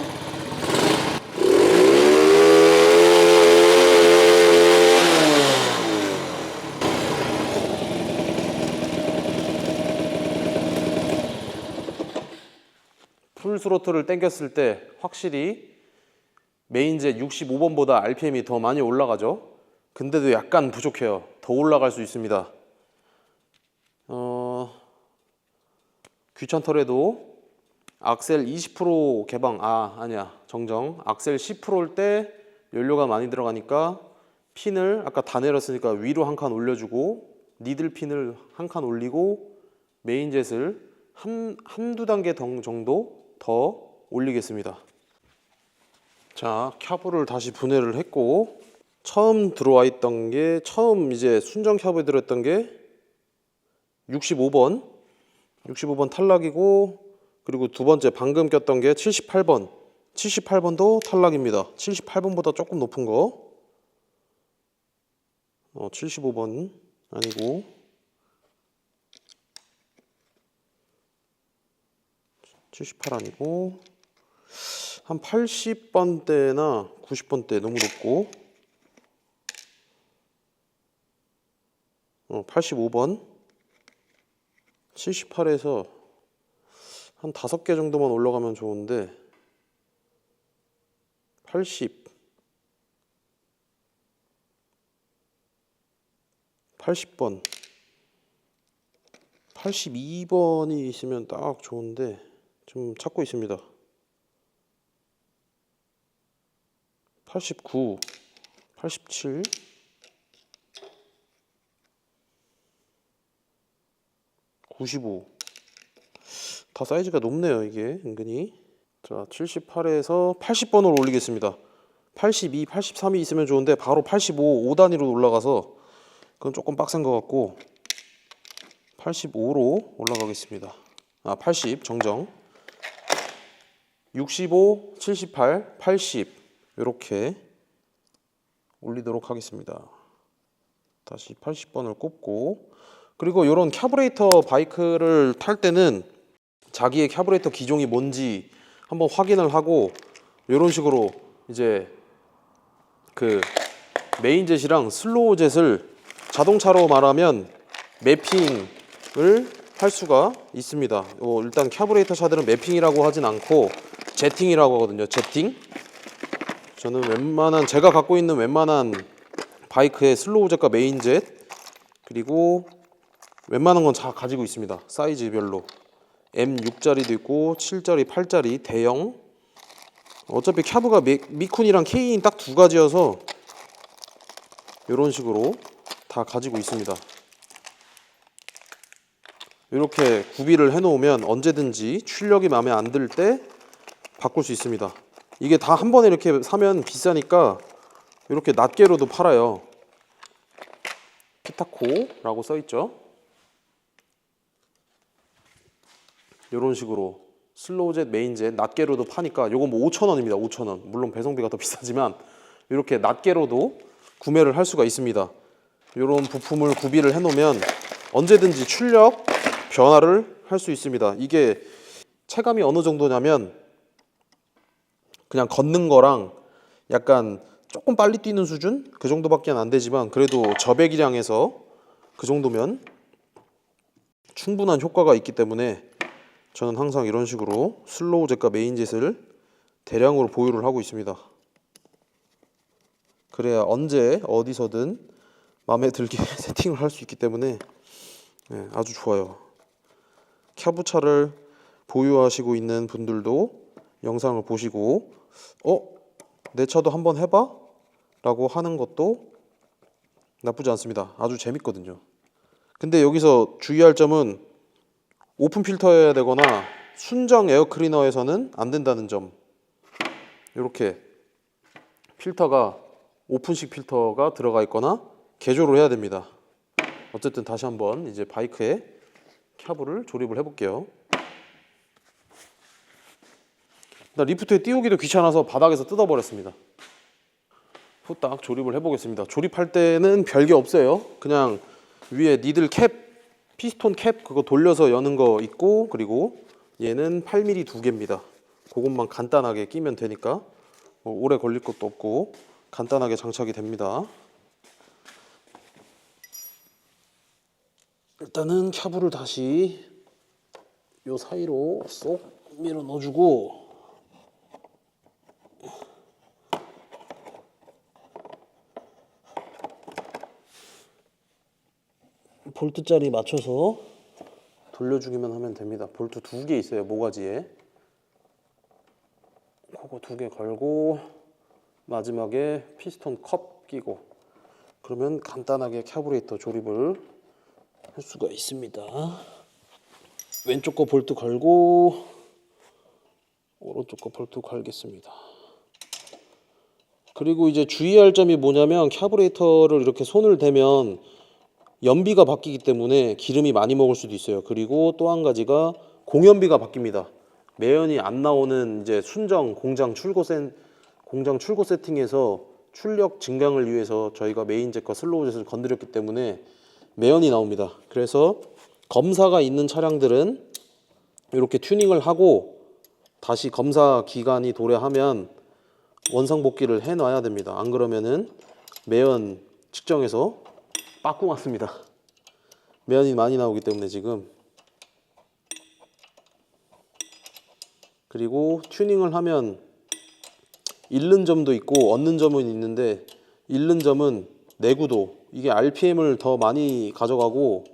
풀 스로틀을 당겼을 때 확실히 메인젯 65번보다 RPM이 더 많이 올라가죠. 근데도 약간 부족해요. 더 올라갈 수 있습니다. 귀찮더라도 악셀 20% 개방, 아니야, 정정. 악셀 10%일 때 연료가 많이 들어가니까 핀을 아까 다 내렸으니까 위로 한 칸 올려주고, 니들 핀을 한 칸 올리고, 메인젯을 한두 단계 정도 더 올리겠습니다. 자, 캬브를 다시 분해를 했고, 처음 들어와 있던 게, 처음 이제 순정 캬브에 들어있던 게 65번 탈락이고, 그리고 두 번째 방금 꼈던 게 78번도 탈락입니다. 78번보다 조금 높은 거, 75번 아니고 78 아니고 한 80번대나 90번대 너무 높고, 85번 78에서 한 5개 정도만 올라가면 좋은데 80 80번 82번이 있으면 딱 좋은데 좀 찾고 있습니다. 89 87 95 다 사이즈가 높네요 이게 은근히. 자 78에서 80번으로 올리겠습니다. 82, 83이 있으면 좋은데 바로 85 5단위로 올라가서 그건 조금 빡센 것 같고 85로 올라가겠습니다. 80 정정. 65, 78, 80 이렇게 올리도록 하겠습니다. 다시 80번을 꼽고, 그리고 이런 캐브레이터 바이크를 탈 때는 자기의 캐브레이터 기종이 뭔지 한번 확인을 하고 이런 식으로 이제 그 메인젯이랑 슬로우젯을 자동차로 말하면 매핑을 할 수가 있습니다. 일단 캐브레이터 차들은 매핑이라고 하진 않고 제팅이라고 하거든요. 제팅. 저는 제가 갖고 있는 웬만한 바이크의 슬로우젯과 메인젯 그리고 웬만한 건 다 가지고 있습니다. 사이즈별로 M6짜리도 있고 7짜리, 8짜리 대형. 어차피 캬브가 미쿤이랑 K인 딱 두 가지여서 이런 식으로 다 가지고 있습니다. 이렇게 구비를 해놓으면 언제든지 출력이 마음에 안 들 때 바꿀 수 있습니다. 이게 다 한 번에 이렇게 사면 비싸니까 이렇게 낱개로도 팔아요. 피타코라고 써있죠. 이런 식으로 슬로우젯, 메인젯 낱개로도 파니까 요거 뭐 5,000원입니다. 5,000원. 물론 배송비가 더 비싸지만 이렇게 낱개로도 구매를 할 수가 있습니다. 이런 부품을 구비를 해놓으면 언제든지 출력 변화를 할 수 있습니다. 이게 체감이 어느 정도냐면 그냥 걷는 거랑 약간 조금 빨리 뛰는 수준? 그 정도밖에 안 되지만 그래도 저배기량에서 그 정도면 충분한 효과가 있기 때문에 저는 항상 이런 식으로 슬로우젯과 메인젯을 대량으로 보유를 하고 있습니다. 그래야 언제 어디서든 마음에 들게 세팅을 할 수 있기 때문에 아주 좋아요. 캬브차를 보유하시고 있는 분들도 영상을 보시고 내 차도 한번 해봐? 라고 하는 것도 나쁘지 않습니다. 아주 재밌거든요. 근데 여기서 주의할 점은 오픈 필터여야 되거나 순정 에어 클리너에서는 안 된다는 점. 이렇게 필터가 오픈식 필터가 들어가 있거나 개조를 해야 됩니다. 어쨌든 다시 한번 이제 바이크에 캬브를 조립을 해볼게요. 나 리프트에 띄우기도 귀찮아서 바닥에서 뜯어버렸습니다. 후딱 조립을 해보겠습니다. 조립할 때는 별게 없어요. 그냥 위에 니들 캡, 피스톤 캡 그거 돌려서 여는 거 있고, 그리고 얘는 8mm 두 개입니다. 그것만 간단하게 끼면 되니까 뭐 오래 걸릴 것도 없고 간단하게 장착이 됩니다. 일단은 캬브를 다시 요 사이로 쏙 밀어 넣어주고, 볼트 자리 맞춰서 돌려주기만 하면 됩니다. 볼트 2개 있어요, 모가지에. 그거 2개 걸고 마지막에 피스톤 컵 끼고 그러면 간단하게 캐브레이터 조립을 할 수가 있습니다. 왼쪽 거 볼트 걸고 오른쪽 거 볼트 걸겠습니다. 그리고 이제 주의할 점이 뭐냐면 캐브레이터를 이렇게 손을 대면 연비가 바뀌기 때문에 기름이 많이 먹을 수도 있어요. 그리고 또 한 가지가 공연비가 바뀝니다. 매연이 안 나오는 이제 순정 공장 출고 세팅에서 출력 증강을 위해서 저희가 메인젯과 슬로우젯을 건드렸기 때문에 매연이 나옵니다. 그래서 검사가 있는 차량들은 이렇게 튜닝을 하고 다시 검사 기간이 도래하면 원상복귀를 해놔야 됩니다. 안 그러면은 매연 측정에서 빠꾸 맞습니다. 매연이 많이 나오기 때문에 지금 그리고 튜닝을 하면 잃는 점도 있고 얻는 점은 있는데, 잃는 점은 내구도, 이게 RPM을 더 많이 가져가고,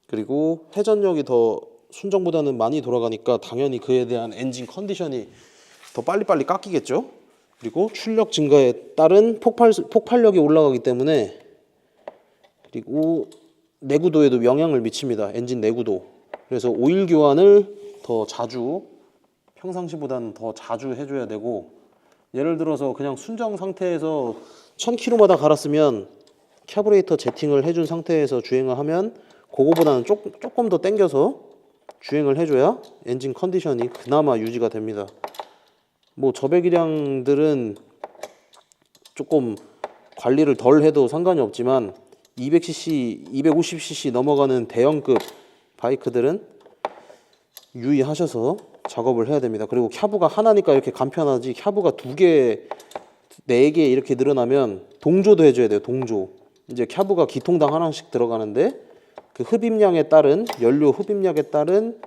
그리고 회전력이 더 순정보다는 많이 돌아가니까 당연히 그에 대한 엔진 컨디션이 더 빨리빨리 깎이겠죠. 그리고 출력 증가에 따른 폭발력이 올라가기 때문에, 그리고 내구도에도 영향을 미칩니다. 엔진 내구도. 그래서 오일 교환을 더 자주, 평상시보다는 더 자주 해줘야 되고, 예를 들어서 그냥 순정 상태에서 1000km마다 갈았으면 카브레이터 제팅을 해준 상태에서 주행을 하면 그거보다는 조금 더 당겨서 주행을 해줘야 엔진 컨디션이 그나마 유지가 됩니다. 뭐 저배기량들은 조금 관리를 덜 해도 상관이 없지만 200cc, 250cc 넘어가는 대형급 바이크들은 유의하셔서 작업을 해야 됩니다. 그리고 캬브가 하나니까 이렇게 간편하지, 캬브가 2개, 4개 이렇게 늘어나면 동조도 해줘야 돼요. 동조. 이제 캬브가 기통당 하나씩 들어가는데 그 흡입량에 따른, 연료 흡입량에 따른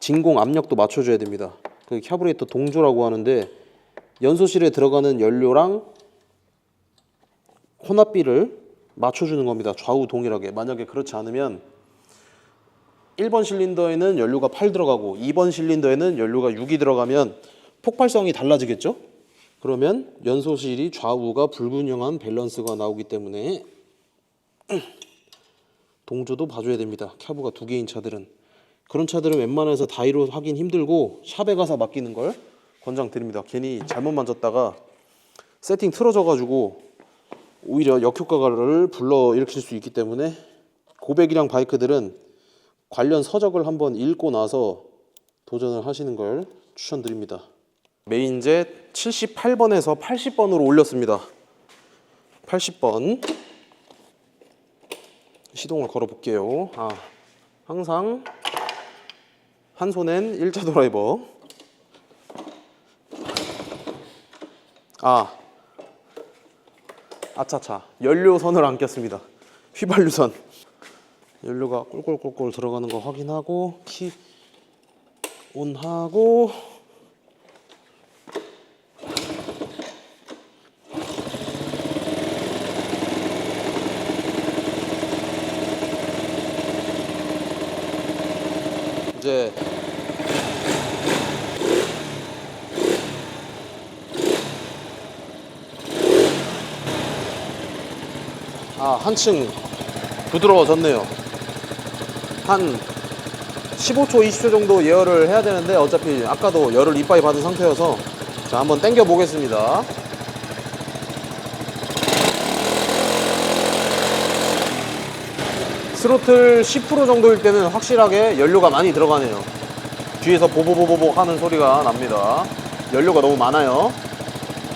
진공 압력도 맞춰줘야 됩니다. 그 카브레이터 동조라고 하는데, 연소실에 들어가는 연료랑 혼합비를 맞춰주는 겁니다. 좌우 동일하게. 만약에 그렇지 않으면 1번 실린더에는 연료가 8 들어가고 2번 실린더에는 연료가 6이 들어가면 폭발성이 달라지겠죠? 그러면 연소실이 좌우가 불균형한 밸런스가 나오기 때문에 동조도 봐줘야 됩니다. 캬브가 2개인 차들은. 그런 차들은 웬만해서 다이로 하긴 힘들고 샵에 가서 맡기는 걸 권장드립니다. 괜히 잘못 만졌다가 세팅 틀어져 가지고 오히려 역효과를 불러일으킬 수 있기 때문에, 고배기량 바이크들은 관련 서적을 한번 읽고 나서 도전을 하시는 걸 추천드립니다. 메인젯 78번에서 80번으로 올렸습니다. 80번 시동을 걸어 볼게요. 항상 한 손엔 1자 드라이버. 아차차, 연료선을 안 꼈습니다. 휘발유선. 연료가 꿀꿀꿀꿀 들어가는 거 확인하고 키 온하고, 이제 한층 부드러워졌네요. 한 15초, 20초 정도 예열을 해야 되는데 어차피 아까도 열을 이빠이 받은 상태여서, 자, 한번 당겨 보겠습니다. 스로틀 10% 정도일 때는 확실하게 연료가 많이 들어가네요. 뒤에서 보보보보보 하는 소리가 납니다. 연료가 너무 많아요.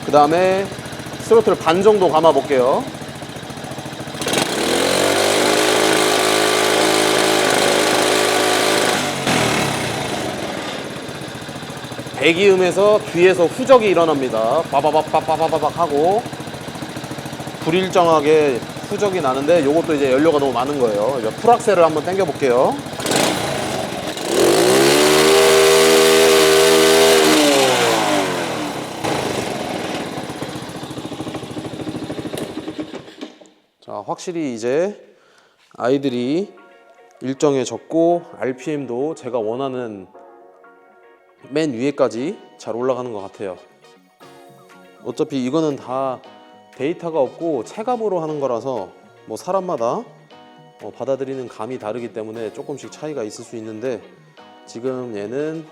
그 다음에 스로틀 반 정도 감아 볼게요. 배기음에서 뒤에서 후적이 일어납니다. 빠바바바바바박 하고 불일정하게 후적이 나는데, 요것도 이제 연료가 너무 많은 거예요. 이제 풀악셀을 한번 당겨 볼게요. 자, 확실히 이제 아이들이 일정해졌고 RPM도 제가 원하는 맨 위에까지 잘 올라가는 것 같아요. 어차피 이거는 다 데이터가 없고 체감으로 하는 거라서 뭐 사람마다 받아들이는 감이 다르기 때문에 조금씩 차이가 있을 수 있는데, 지금 얘는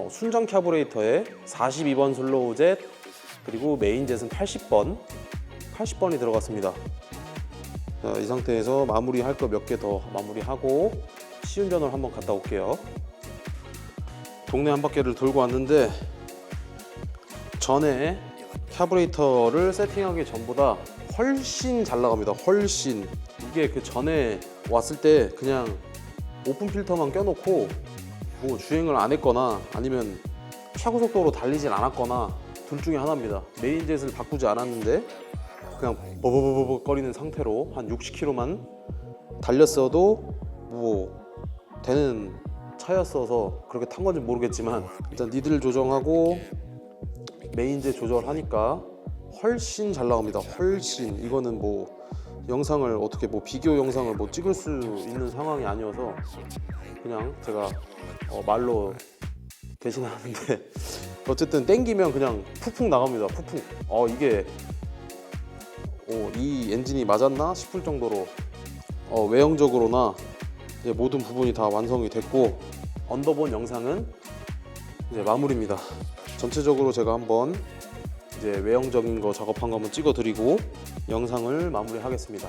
순정 카브레이터에 42번 슬로우젯, 그리고 메인젯은 80번이 들어갔습니다. 자, 이 상태에서 마무리할 거 몇 개 더 마무리하고 시운전을 한번 갔다 올게요. 동네 한 바퀴를 돌고 왔는데, 전에 카브레이터를 세팅하기 전보다 훨씬 잘 나갑니다. 훨씬. 이게 그 전에 왔을 때 그냥 오픈 필터만 껴놓고 뭐 주행을 안 했거나 아니면 최고 속도로 달리진 않았거나 둘 중에 하나입니다. 메인젯을 바꾸지 않았는데 그냥 버버버버 거리는 상태로 한 60km만 달렸어도 뭐 되는 차였어서 그렇게 탄 건지 모르겠지만 일단 니들 조정하고 메인제 조절하니까 훨씬 잘 나옵니다. 훨씬. 이거는 뭐 영상을 어떻게 뭐 비교 영상을 뭐 찍을 수 있는 상황이 아니어서 그냥 제가 말로 대신하는데 어쨌든 땡기면 그냥 푹푹 나갑니다. 푹푹. 이게 이 엔진이 맞았나 싶을 정도로 외형적으로나 이제 모든 부분이 다 완성이 됐고 언더본 영상은 이제 마무리입니다. 전체적으로 제가 한번 이제 외형적인 거 작업한 거 한번 찍어 드리고 영상을 마무리하겠습니다.